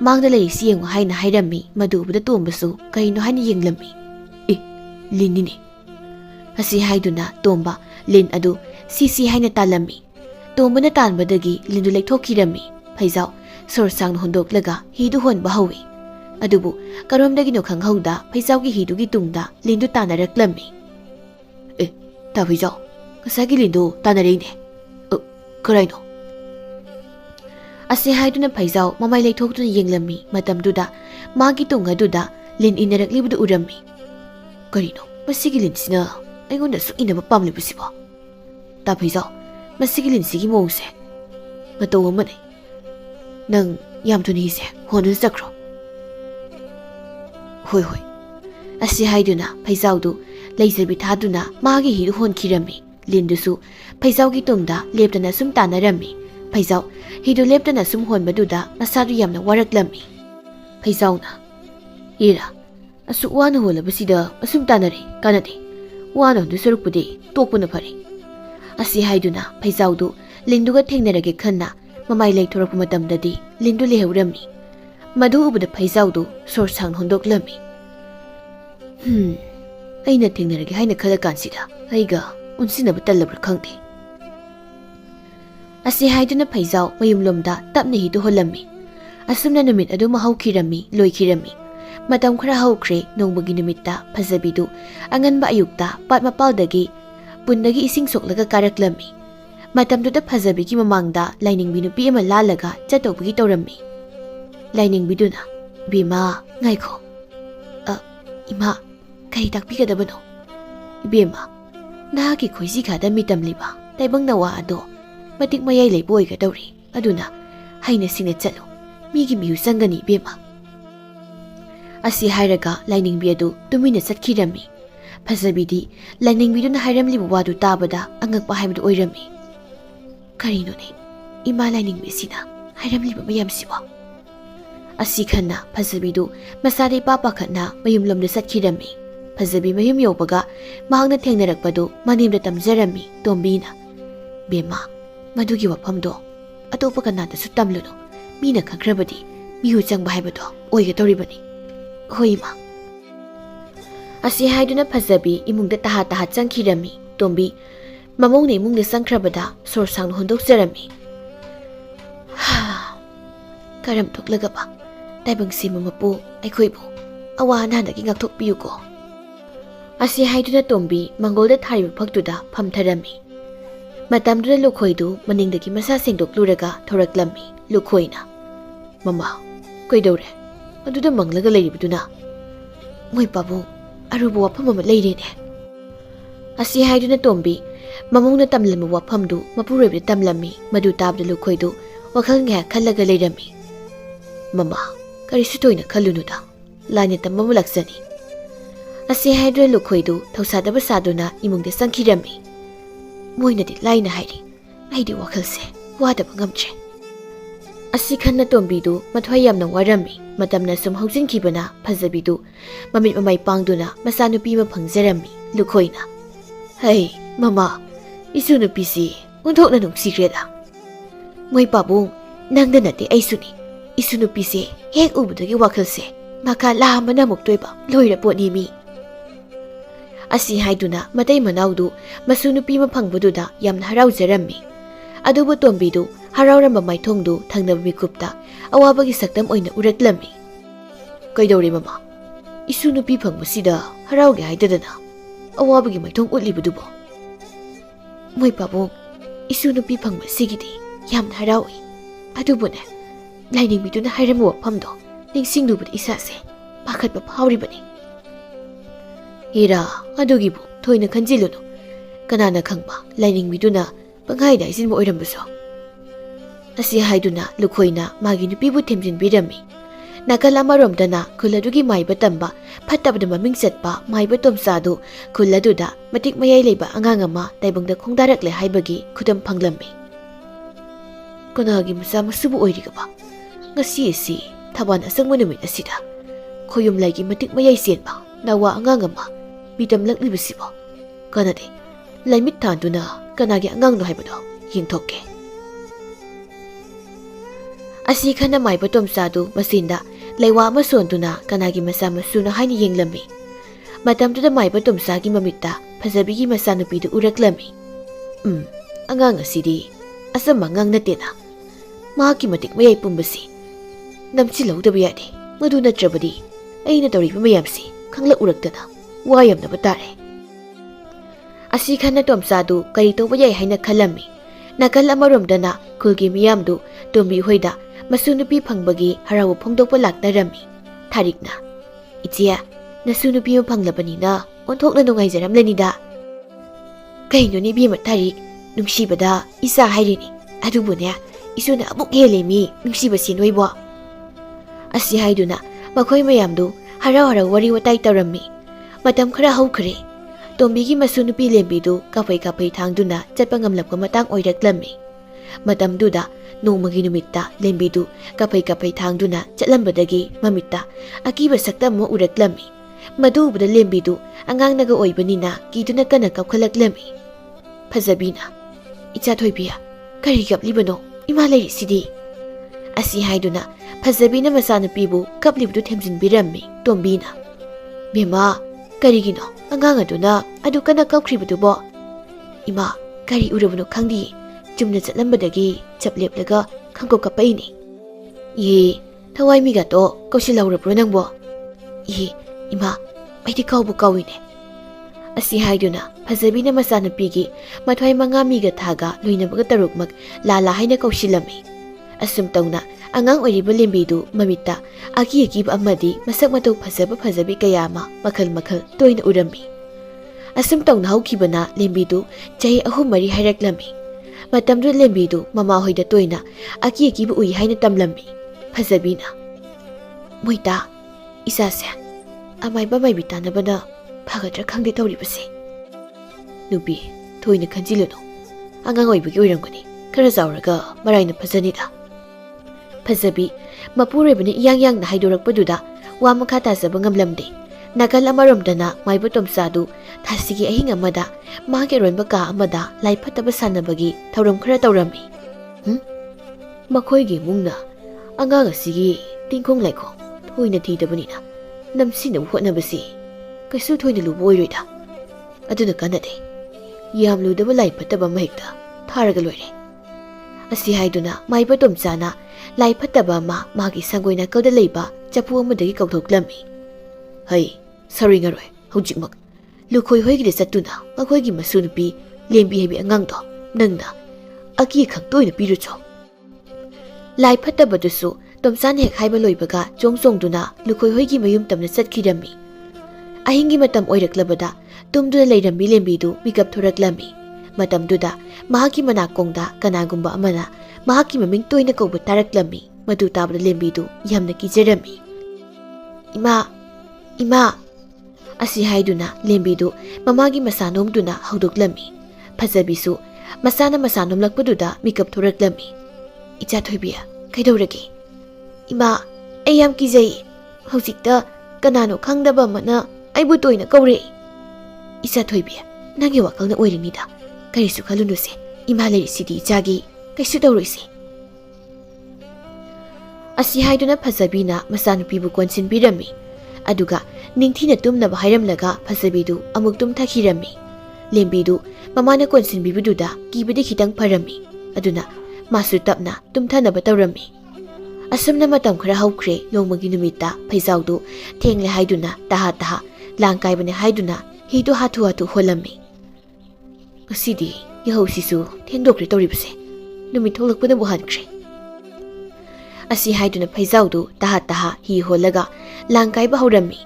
ꯃꯥꯡꯗ ꯂꯩꯔꯤꯁꯤ ꯌꯦꯡꯉꯨ ꯍꯥꯏꯅ ꯍꯥꯏꯔꯝꯃꯤ ꯃꯗꯨ ꯎꯕꯗ ꯇꯣꯝꯕꯁꯨ ꯀꯔꯤꯅꯣ ꯍꯥꯏꯅ ꯌꯦꯡꯂꯝꯃꯤ ꯂꯤꯟꯅꯤꯅꯦ ꯑꯁꯤ ꯍꯥꯏꯗꯨꯅ ꯇꯣꯝꯕ ꯂꯤꯟ ꯑꯗꯨ ꯁꯤ ꯍꯥꯏꯅ ꯇꯥꯜꯂꯝꯃꯤ ꯇꯣꯝꯕꯅ ꯇꯥꯟꯕꯗꯒꯤ ꯂꯤꯟꯗꯨ ꯂꯩꯊꯣꯛꯈꯤꯔꯝꯃꯤ ꯐꯩꯖꯥꯎ ꯁꯣꯔ ꯁꯥꯡꯅ ꯍꯣꯟꯗꯣꯛꯂꯒ ꯍꯤꯗꯨ ꯍꯣꯟꯕ ꯍꯧꯏ ꯑꯗꯨꯕꯨ ꯀꯔꯣꯝꯗꯒꯤꯅꯣ ꯈꯪꯍꯧꯗ ꯐꯩꯖꯥꯎꯒꯤ ꯍꯤꯗꯨꯒꯤ ꯇꯨꯡꯗ ꯂꯤꯟꯗꯨ ꯇꯥꯟꯅꯔꯛꯂꯝꯃꯤ ꯇꯥ ꯐꯩꯖꯥꯎ ꯉꯁꯥꯏꯒꯤ ꯂꯤꯟꯗꯨ ꯇꯥꯟꯅꯔꯛꯏꯅꯦ ꯀꯔꯥꯏꯅꯣ ꯑꯁꯤ ꯍꯥꯏꯗꯨꯅ ꯐꯩꯖꯥꯎ ꯃꯃꯥꯏ ꯂꯩꯊꯣꯛꯇꯨꯅ ꯌꯦꯡꯂꯝꯃꯤ ꯃꯇꯝꯗꯨꯗ ꯃꯥꯒꯤ ꯇꯨꯡ ꯑꯗꯨꯗ ꯂꯤꯟ ꯏꯟꯅꯔꯛꯂꯤꯕꯗꯨ ꯎꯔꯝꯃꯤ ꯀꯔꯤꯅꯣ ꯃꯁꯤꯒꯤ ꯂꯤꯟꯁꯤꯅ ꯑꯩꯉꯣꯟꯗ ꯁꯨꯛ ꯏꯟꯅꯕ ꯄꯥꯝꯂꯤꯕꯁꯤꯕꯣ ꯇꯥ ꯐꯩꯖꯥꯎ ꯃꯁꯤꯒꯤ ꯂꯤꯟꯁꯤꯒꯤ ꯃꯑꯣꯡꯁꯦ ꯃꯇꯧ ꯑꯃꯅꯤ ꯅꯪ ꯌꯥꯝ ꯊꯨꯅ ꯍꯤꯁꯦ ꯍꯣꯟꯗꯨꯅ ꯆꯠꯈ꯭ꯔꯣ ꯍꯣꯏ ꯑꯁꯤ ꯍꯥꯏꯗꯨꯅ ꯐꯩꯖꯥꯎꯗꯨ ꯂꯩꯖꯕꯤ ꯊꯥꯗꯨꯅ ꯃꯥꯒꯤ ꯍꯤꯗꯨ ꯍꯣꯟꯈꯤꯔꯝꯃꯤ ꯂꯤꯟꯗꯨꯁꯨ ꯐꯩꯖꯥꯎꯒꯤ ꯇꯨꯡꯗ ꯂꯦꯞꯇꯅ ꯁꯨꯝ ꯇꯥꯟꯅꯔꯝꯃꯤ ꯐꯩꯖꯥꯎ ꯍꯤꯗꯨ ꯂꯦꯞꯇꯅ ꯁꯨꯝ ꯍꯣꯟꯕꯗꯨꯗ ꯃꯁꯥꯗꯨ ꯌꯥꯝꯅ ꯋꯥꯔꯛꯂꯝꯃꯤ ꯐꯩꯖꯥꯎꯅ ꯏꯔꯥ ꯑꯁꯨꯛ ꯋꯥꯅ ꯍꯣꯜꯂꯕꯁꯤꯗ ꯑꯁꯨꯝ ꯇꯥꯟꯅꯔꯦ ꯀꯥꯟꯅꯗꯦ ꯋꯥꯅ ꯍꯣꯟꯗꯨ ꯁꯔꯨꯛꯄꯨꯗꯤ ꯇꯣꯛꯄꯅ ꯐꯔꯦ ꯑꯁꯤ ꯍꯥꯏꯗꯨꯅ ꯐꯩꯖꯥꯎꯗꯨ ꯂꯤꯟꯗꯨꯒ ꯊꯦꯡꯅꯔꯒꯦ ꯈꯟꯅ ꯃꯃꯥꯏ ꯂꯩꯊꯣꯔꯛꯄ ꯃꯇꯝꯗꯗꯤ ꯂꯤꯟꯗꯨ ꯂꯩꯍꯧꯔꯝꯃꯤ ꯃꯗꯨ ꯎꯕꯗ ꯐꯩꯖꯥꯎꯗꯨ ꯁꯣꯔ ꯁꯥꯡꯅ ꯍꯣꯟꯗꯣꯛꯂꯝꯃꯤ ꯑꯩꯅ ꯊꯦꯡꯅꯔꯒꯦ ꯍꯥꯏꯅ ꯈꯜꯂꯀꯥꯟꯁꯤꯗ ꯑꯩꯒ ꯎꯟꯁꯤꯟꯅꯕ ꯇꯜꯂꯕ꯭ꯔꯥ ꯈꯪꯗꯦ ꯑꯁꯤ ꯍꯥꯏꯗꯨꯅ ꯐꯩꯖꯥꯎ ꯃꯌꯨꯝꯂꯣꯝꯗ ꯇꯞꯅ ꯍꯤꯗꯨ ꯍꯣꯜꯂꯝꯃꯤ ꯑꯁꯨꯝꯅ ꯅꯨꯃꯤꯠ ꯑꯗꯨꯃ ꯍꯧꯈꯤꯔꯝꯃꯤ ꯂꯣꯏꯈꯤꯔꯝꯃꯤ ꯃꯇꯝ ꯈꯔ ꯍꯧꯈ꯭ꯔꯦ ꯅꯣꯡꯃꯒꯤ ꯅꯨꯃꯤꯠꯇ ꯐꯖꯕꯤꯗꯨ ꯑꯉꯟꯕ ꯑꯌꯨꯛꯇ ꯄꯥꯠ ꯃꯄꯥꯜꯗꯒꯤ ꯄꯨꯟꯗꯒꯤ ꯏꯁꯤꯡ ꯁꯣꯛꯂꯒ ꯀꯥꯔꯛꯂꯝꯃꯤ Matamduda phajabigi mamangda lainingbi nupi ama lalaga chatobagi tawrammi. Lainingbi-duna, "Ibema, ngaikho. Ima, kari takpigadabano? Ibema, nahaki khoisi khada mitamliba taibangna wa ado matik mayai leibo oigadawri aduna haina singna chatlo migi mihu sangani ibema." Asi hairaga lainingbi adu tumina chatkhirammi. Phajabidi lainingbi-duna hairamliba wadu tabada angakpa haibadu oirammi. "Karinone, ima lainingbi sina hairamliba mayamsiwa." Asi khanna Phajabidu masade papa khatna mayum lomda satkhirammi. Phajabi mayum yobaga mahakna thengnarakpadu manimda tamjarammi Tombina. "Bema, madugi wafamdo atopa kanadasu tamluno mina khankrabadi mihu changba haibado oigadoribani." "Hoi ma." Asi haiduna Phajabi imungda taha changkhirammi. Tombi mamongna imungda sangkrabada sor sangna hondokjarammi. "Karam thoklagaba taibangsi mamapu aikhoibu awa anadagi ngakthokpiyuko." Asi haiduna Tombi mangolda thariba phaktuda phamtharammi. Matamduda Lukhoidu maningdagi masa sengdokluraga thoraklammi. Lukhoina, "Mama, koidore aduda manglaga leiribaduna?" "Moi pabung aruba wafam ama leirene." Asi haiduna Tombi mamongna tamlama wafamdu mapuroibda tamlammi. Madu tabda Lukhoidu wakhal ngaya khallaga leirammi. "Mama, karisu toina khalunuda laina tamama laksani." Asi haiduna Lukhoidu thausadaba saduna imungda sangkhirammi. "Moinadi laina hairi aidi wakhalse wadaba ngamtre." Asi khanna Tombidu mathwai yamna warammi. Matamna sum haujinkibana Phajabidu mamit mamai pangduna masanupi ma phangjarammi. Lukhoina, "Hey mama, isu nupisi unthokna nungsigreda." "Moi pabung nangda nate aisuni isu nupisi hek ubudagi wakhalse maka lahambana muktoiba loira potni mi." Asi haiduna matai manaudu masu nupi ma phangbaduda yamna haraujarammi. Adubu Tombidu harauramba maithongdu thangnaba mikupta awabagi saktam oina uraklammi. "Kaidore mama, isu nupi phangbasida harauge haidadana awabagi maithong utlibadubo." "Moi pabung isu nupi phangbasigidi yamna haraui adubune lainingbi-duna hairama wafamdo ningsinglubada isase pakhatba phawribani." "Hira adugibu thoina khanjilunu kanana khangba lainingbi-duna panghai daijinba oirambaso." Asi haiduna Lukhoina magi nupibu themjinbirammi. Nakal amaromdana khul adugi maiba tamba phattabada maming chatpa maiba tomsadu khul aduda matik mayai leiba angang ama taibangda khongdarakle haibagi khudam phanglammi. "Kanagi masa masubu oirigaba ngasi asi thaban asangma numit asida khoyum laigi matik mayai senba nawa angang ama bitam laklibasibo kanade laimit thanduna kanagi angangno haibado yingthokke." Asi khana maiba tomsadu masinda leiwa ama sonduna kanagi masa masuna haini yenglammi. Matamduda maiba tomsagi mamitta Phajabigi masanupidu uraklammi. "Angang asidi asamba ngang natena mahaki matik mayai pumbasi namchilawdaba yade madu natrabadi aina tawriba mayamsi khangla uraktana wayamnaba tare." Asi khana tomsadu kari tawba yai haina khalammi. Nakal amaromdana khulgi miyamdu Tombi hoida masunupi phangbagi harawa phongdokpa laknarammi. Tharikna, "Ichia, nasunupi ma phanglabanina onthokna nungaijaramlanida." "Kainoni bima Tarik, nungsibada isa hairini adubune isuna amuk helemi nungsiba sinoibo." Asi haiduna makhoi mayamdu harau wari watai tawrammi. Matam khara haukhre. Tombigi masunupi lembidu kapai thangduna chatpa ngamlapka matang oiraklammi. Matamduda nongmagi numitta lembidu kapai thangduna chatlambadagi mamitta akiba saktam mo uraklammi. Madubada lembidu angangnaga oibanina kiduna kana kapkhalaklammi. Phajabina, "Icha thoibiya kari kaplibano ima leirisidi." Asi haiduna Phajabina masanupibu kaplibdu themjinbirammi. Tombina, "Bema, karigino angang aduna adu kana kapkhribadubo?" "Ima, kari urabano khangdi chumna chatlambadagi chapleplaga khangko kapaini." "Ye, thawai miga to kausilaurapro nangbo?" "Ye, ima, aidi kaubu kawine." ꯑꯁꯤ ꯍꯥꯏꯗꯨꯅ ꯐꯖꯕꯤꯅ ꯃꯆꯥꯅꯨꯄꯤꯒꯤ ꯃꯊ꯭ꯋꯥꯏ ꯃꯉꯥ ꯃꯤꯒ ꯊꯥꯒ ꯂꯣꯏꯅꯕꯒ ꯇꯔꯨꯛꯃꯛ ꯂꯥꯂꯥ ꯍꯥꯏꯅ ꯀꯧꯁꯤꯜꯂꯝꯃꯤ꯫ ꯑꯁꯨꯝ ꯇꯧꯅ ꯑꯉꯥꯡ ꯑꯣꯏꯔꯤꯕ ꯂꯦꯝꯕꯤꯗꯨ ꯃꯃꯤꯠꯇ ꯑꯀꯤ ꯑꯀꯤꯕ ꯑꯃꯗꯤ ꯃꯁꯛ ꯃꯇꯧ ꯐꯖꯕꯤ ꯀꯌꯥ ꯑꯃ ꯃꯈꯜ ꯇꯣꯏꯅ ꯎꯔꯝꯃꯤ꯫ ꯑꯁꯨꯝ ꯇꯧꯅ ꯍꯧꯈꯤꯕꯅ ꯂꯦꯝꯕꯤꯗꯨ ꯆꯍꯤ 3-4 ꯍꯥꯏꯔꯛꯂꯝꯃꯤ꯫ ꯃꯇꯝꯗꯨꯗ ꯂꯦꯝꯕꯤꯗꯨ ꯃꯃꯥꯍꯣꯏꯗ ꯇꯣꯏꯅ ꯑꯀꯤ ꯑꯀꯤꯕ ꯎꯏ ꯍꯥꯏꯅ ꯇꯝꯂꯝꯃꯤ꯫ ꯐꯖꯕꯤꯅ "ꯃꯣꯏꯇꯥ, ꯏꯆꯥꯁꯦ ꯑꯃꯥꯏꯕ ꯃꯥꯏꯕꯤ ꯇꯥꯟꯅꯕꯅ ꯐꯒꯗ꯭ꯔꯥ ꯈꯪꯗꯦ ꯇꯧꯔꯤꯕꯁꯦ." "ꯅꯨꯄꯤ, ꯊꯣꯏꯅ ꯈꯟꯖꯤꯜꯂꯨꯅꯨ. ꯑꯉꯥꯡ ꯑꯣꯏꯕꯒꯤ ꯑꯣꯏꯔꯝꯒꯅꯤ. ꯈꯔ ꯆꯥꯎꯔꯒ ꯃꯔꯥꯏꯅ ꯐꯖꯅꯤꯗ." ꯐꯖꯕꯤ ꯃꯄꯨꯔꯣꯏꯕꯅ ꯏꯌꯥꯡ ꯌꯥꯡꯅ ꯍꯥꯏꯗꯣꯔꯛꯄꯗꯨꯗ ꯋꯥ ꯃꯈꯥ ꯇꯥꯖꯕ ꯉꯝꯂꯝꯗꯦ꯫ ꯅꯥꯀꯜ ꯑꯃꯔꯣꯝꯗꯅ ꯃꯥꯏꯕ ꯇꯣꯝꯆꯥꯗꯨ ꯊꯥꯁꯤꯒꯤ ꯑꯍꯤꯡ ꯑꯃꯗ ꯃꯥꯒꯤ ꯑꯔꯣꯟꯕ ꯀꯥ ꯑꯃꯗ ꯂꯥꯏ ꯐꯠꯇꯕ ꯁꯥꯟꯅꯕꯒꯤ ꯊꯧꯔꯝ ꯈꯔ ꯇꯧꯔꯝꯃꯤ꯫ ꯃꯈꯣꯏꯒꯤ ꯏꯃꯨꯡꯅ ꯑꯉꯥꯡ ꯑꯁꯤꯒꯤ ꯇꯤꯡꯈꯣꯡ ꯂꯥꯏꯈꯣꯡ ꯊꯣꯏꯅ ꯊꯤꯗꯕꯅꯤꯅ ꯅꯝꯁꯤꯟꯅꯕ ꯍꯣꯠꯅꯕꯁꯤ ꯀꯩꯁꯨ ꯊꯣꯏꯅ ꯂꯨꯕ ꯑꯣꯏꯔꯣꯏꯗ. ꯑꯗꯨꯅ ꯀꯥꯟꯅꯗꯦ. ꯌꯥꯝ ꯂꯨꯗꯕ ꯂꯥꯏ ꯐꯠꯇꯕ ꯑꯃ ꯍꯦꯛꯇ ꯊꯥꯔꯒ ꯂꯣꯏꯔꯦ." ꯑꯁꯤ ꯍꯥꯏꯗꯨꯅ ꯃꯥꯏꯕ ꯇꯣꯝꯆꯥꯅ ꯂꯥꯏ ꯐꯠꯇꯕ ꯑꯃ ꯃꯥꯒꯤ ꯁꯪꯒꯣꯏ ꯅꯥꯀꯜꯗ ꯂꯩꯕ ꯆꯐꯨ ꯑꯃꯗꯒꯤ ꯀꯧꯊꯣꯛꯂꯝꯃꯤ꯫ "ꯍꯩ, ꯁꯧꯔꯤꯉꯔꯣꯏ. ꯍꯧꯖꯤꯛꯃꯛ ꯂꯨꯈꯣꯏ ꯍꯣꯏꯒꯤꯗ ꯆꯠꯇꯨꯅ ꯃꯈꯣꯏꯒꯤ ꯃꯁꯨ ꯅꯨꯄꯤ ꯂꯦꯝꯕꯤ ꯍꯥꯏꯕꯤ ꯑꯉꯥꯡꯗꯣ ꯅꯪꯅ ꯑꯀꯤ ꯑꯈꯪ ꯇꯣꯏꯅ ꯄꯤꯔꯨꯆꯣ." ꯂꯥꯏ ꯐꯠꯇꯕꯗꯨꯁꯨ ꯇꯣꯝꯆꯥꯅ ꯍꯦꯛ ꯍꯥꯏꯕ ꯂꯣꯏꯕꯒ ꯆꯣꯡꯗꯨꯅ ꯂꯨꯈꯣꯏ ꯍꯣꯏꯒꯤ ꯃꯌꯨꯝ ꯇꯝꯅ ꯆꯠꯈꯤꯔꯝꯃꯤ꯫ ꯑꯍꯤꯡꯒꯤ ꯃꯇꯝ ꯑꯣꯏꯔꯛꯂꯕꯗ ꯇꯨꯝꯗꯨꯅ ꯂꯩꯔꯝꯃꯤ ꯂꯦꯝꯕꯤꯗꯨ ꯃꯤꯀꯞ ꯊꯣꯔꯛꯂꯝꯃꯤ꯫ ꯃꯇꯝꯗꯨꯗ ꯃꯍꯥꯛꯀꯤ ꯃꯅꯥꯀꯣꯡꯗ ꯀꯅꯥꯒꯨꯝꯕ ꯑꯃꯅ ꯃꯍꯥꯛꯀꯤ ꯃꯃꯤꯡ ꯇꯣꯏꯅ ꯀꯧꯕ ꯇꯥꯔꯛꯂꯝꯃꯤ꯫ ꯃꯗꯨ ꯇꯥꯕꯗ ꯂꯦꯝꯕꯤꯗꯨ ꯌꯥꯝꯅ ꯀꯤꯖꯔꯝꯃꯤ꯫ "ꯏꯃꯥ, ꯏꯃꯥ!" ꯑꯁꯤ ꯍꯥꯏꯗꯨꯅ ꯂꯦꯝꯕꯤꯗꯨ ꯃꯃꯥꯒꯤ ꯃꯁꯥ ꯅꯣꯝꯗꯨꯅ ꯍꯧꯗꯣꯛꯂꯝꯃꯤ꯫ ꯐꯖꯕꯤꯁꯨ ꯃꯁꯥꯅ ꯃꯁꯥ ꯅꯣꯝꯂꯛꯄꯗꯨꯗ ꯃꯤꯀꯞ ꯊꯣꯔꯛꯂꯝꯃꯤ꯫ "ꯏꯆꯥ ꯊꯣꯏꯕꯤ, ꯀꯩꯗꯧꯔꯒꯦ?" "ꯏꯃꯥ, ꯑꯩ ꯌꯥꯝ ꯀꯤꯖꯩ. ꯍꯧꯖꯤꯛꯇ ꯀꯅꯥꯅꯣ ꯈꯪꯗꯕ ꯑꯃꯅ ꯑꯩꯕꯨ ꯇꯣꯏꯅ ꯀꯧꯔꯛꯏ." "ꯏꯆꯥ ꯊꯣꯏꯕꯤ, ꯅꯪꯒꯤ ꯋꯥꯈꯜꯅ ꯑꯣꯏꯔꯤꯅꯤꯗ. ꯀꯔꯤꯁꯨ ꯈꯜꯂꯨꯅꯨꯁꯦ. ꯏꯃꯥ ꯂꯩꯔꯤꯁꯤꯗꯤ ꯏꯆꯥꯒꯤ. ꯀꯩꯁꯨ ꯇꯧꯔꯣꯏꯁꯦ." ꯑꯁꯤ ꯍꯥꯏꯗꯨꯅ ꯐꯖꯕꯤꯅ ꯃꯆꯥꯅꯨꯄꯤꯕꯨ ꯀꯣꯟꯁꯤꯟꯕꯤꯔꯝꯃꯤ꯫ ꯑꯗꯨꯒ ꯅꯤꯡꯊꯤꯅ ꯇꯨꯝꯅꯕ ꯍꯥꯏꯔꯝꯂꯒ ꯐꯖꯕꯤꯗꯨ ꯑꯃꯨꯛ ꯇꯨꯝꯊꯈꯤꯔꯝꯃꯤ꯫ ꯂꯦꯝꯕꯤꯗꯨ ꯃꯃꯥꯅ ꯀꯣꯟꯁꯤꯟꯕꯤꯕꯗꯨꯗ ꯀꯤꯕꯗꯤ ꯈꯤꯇꯪ ꯐꯔꯝꯃꯤ꯫ ꯑꯗꯨꯅ ꯃꯥꯁꯨ ꯇꯞꯅ ꯇꯨꯝꯊꯅꯕ ꯇꯧꯔꯝꯃꯤ꯫ ꯑꯁꯨꯝꯅ ꯃꯇꯝ ꯈꯔ ꯍꯧꯈ꯭ꯔꯦ꯫ ꯅꯣꯡꯃꯒꯤ ꯅꯨꯃꯤꯠꯇ ꯐꯩꯖꯥꯎꯗꯨ ꯊꯦꯡꯂꯦ ꯍꯥꯏꯗꯨꯅ ꯇꯍꯥ ꯂꯥꯡ ꯀꯥꯏꯕꯅꯦ ꯍꯥꯏꯗꯨꯅ ꯍꯤꯗꯨ ꯍꯥꯊꯨ ꯍꯣꯜꯂꯝꯃꯤ꯫ "ꯉꯁꯤꯗꯤ ꯌꯥꯍꯧꯁꯤꯁꯨ ꯊꯦꯡꯗꯣꯛꯈ꯭ꯔꯦ ꯇꯧꯔꯤꯕꯁꯦ. ꯅꯨꯃꯤꯠ ꯊꯣꯛꯂꯛꯄꯅꯕꯨ ꯍꯥꯟꯈ꯭ꯔꯦ." ꯑꯁꯤ ꯍꯥꯏꯗꯨꯅ ꯐꯩꯖꯥꯎꯗꯨ ꯇꯍꯥ ꯍꯤ ꯍꯣꯜꯂꯒ ꯂꯥꯡ ꯀꯥꯏꯕ ꯍꯧꯔꯝꯃꯤ꯫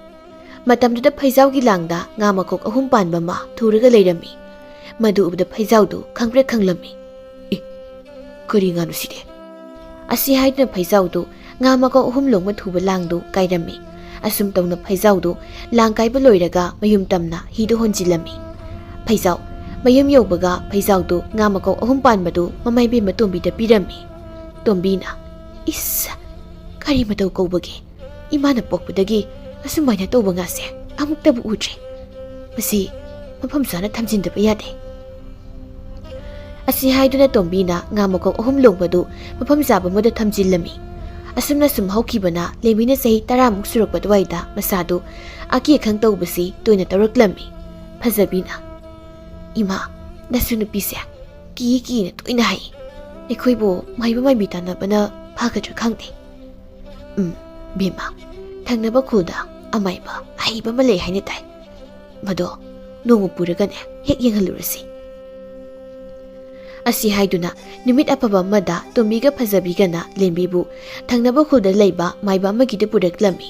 ꯃꯇꯝꯗꯨꯗ ꯐꯩꯖꯥꯎꯒꯤ ꯂꯥꯡꯗ ꯉꯥ ꯃꯀꯣꯛ 3 ꯄꯥꯟꯕ ꯑꯃ ꯊꯨꯔꯒ ꯂꯩꯔꯝꯃꯤ꯫ ꯃꯗꯨ ꯎꯕꯗ ꯐꯩꯖꯥꯎꯗꯨ ꯈꯪꯄ꯭ꯔꯦꯛ ꯈꯪꯂꯝꯃꯤ꯫ "ꯀꯔꯤ ꯉꯥꯅꯣ ꯁꯤꯗꯤ?" ꯑꯁꯤ ꯍꯥꯏꯗꯨꯅ ꯐꯩꯖꯥꯎꯗꯨ ꯉꯥ ꯃꯀꯣꯛ 3 ꯂꯣꯡꯕ ꯊꯨꯕ ꯂꯥꯡꯗꯨ ꯀꯥꯏꯔꯝꯃꯤ꯫ ꯑꯁꯨꯝ ꯇꯧꯅ ꯐꯩꯖꯥꯎꯗꯨ ꯂꯥꯡ ꯀꯥꯏꯕ ꯂꯣꯏꯔꯒ ꯃꯌꯨꯝ ꯇꯝꯅ ꯍꯤꯗꯨ ꯍꯣꯟꯖꯤꯜꯂꯝꯃꯤ꯫ ꯐꯩꯖꯥꯎ ꯃꯌꯨꯝ ꯌꯧꯕꯒ ꯐꯩꯖꯥꯎꯗꯨ ꯉꯥ ꯃꯀꯣꯛ 3 ꯄꯥꯟꯕꯗꯨ ꯃꯃꯥꯏꯕꯦꯝꯃ ꯇꯣꯝꯕꯤꯗ ꯄꯤꯔꯝꯃꯤ꯫ ꯇꯣꯝꯕꯤꯅ "ꯏꯁ, ꯀꯔꯤ ꯃꯇꯧ ꯀꯧꯕꯒꯦ? ꯏꯃꯥꯅ ꯄꯣꯛꯄꯗꯒꯤ ꯑꯁꯨꯃꯥꯏꯅ ꯇꯧꯕ ꯉꯥꯁꯦ ꯑꯃꯨꯛꯇꯕꯨ ꯎꯗ꯭ꯔꯤ. ꯃꯁꯤ ꯃꯐꯝ ꯆꯥꯅ ꯊꯝꯖꯤꯟꯗꯕ ꯌꯥꯗꯦ." ꯑꯁꯤ ꯍꯥꯏꯗꯨꯅ ꯇꯣꯝꯕꯤꯅ ꯉꯥ ꯃꯀꯣꯛ 3 ꯂꯣꯡꯕꯗꯨ ꯃꯐꯝ ꯆꯥꯕ ꯑꯃꯗ ꯊꯝꯖꯤꯜꯂꯝꯃꯤ꯫ ꯑꯁꯨꯝꯅ ꯁꯨꯝ ꯍꯧꯈꯤꯕꯅ ꯂꯦꯝꯕꯤꯅ ꯆꯍꯤ 10ꯃꯨꯛ ꯁꯨꯔꯛꯄ ꯑꯗꯨꯋꯥꯏꯗ ꯃꯁꯥꯗꯨ ꯑꯀꯤ ꯑꯈꯪ ꯇꯧꯕꯁꯤ ꯇꯣꯏꯅ ꯇꯧꯔꯛꯂꯝꯃꯤ꯫ ꯐꯖꯕꯤꯅ "ꯏꯃꯥ, ꯅꯁꯨ ꯅꯨꯄꯤꯁꯦ ꯀꯤꯅ ꯇꯣꯏꯅ ꯍꯥꯏ. ꯑꯩꯈꯣꯏꯕꯨ ꯃꯥꯏꯕ ꯃꯥꯏꯕꯤ ꯇꯥꯟꯅꯕꯅ ꯐꯒꯗ꯭ꯔꯥ ꯈꯪꯗꯦ." "ꯕꯦꯝꯃ, ꯊꯪꯅꯕ ꯈꯨꯜꯗ ꯑꯃꯥꯏꯕ ꯑꯍꯩꯕ ꯑꯃ ꯂꯩ ꯍꯥꯏꯅ ꯇꯥꯏ. ꯃꯗꯣ ꯅꯣꯡꯃ ꯄꯨꯔꯒꯅꯦ ꯍꯦꯛ ꯌꯦꯡꯍꯜꯂꯨꯔꯁꯤ." ꯑꯁꯤ ꯍꯥꯏꯗꯨꯅ ꯅꯨꯃꯤꯠ ꯑꯐꯕ ꯑꯃꯗ ꯇꯣꯝꯕꯤꯒ ꯐꯖꯕꯤꯒꯅ ꯂꯦꯝꯕꯤꯕꯨ ꯊꯪꯅꯕ ꯈꯨꯜꯗ ꯂꯩꯕ ꯃꯥꯏꯕ ꯑꯃꯒꯤꯗ ꯄꯨꯔꯛꯂꯝꯃꯤ꯫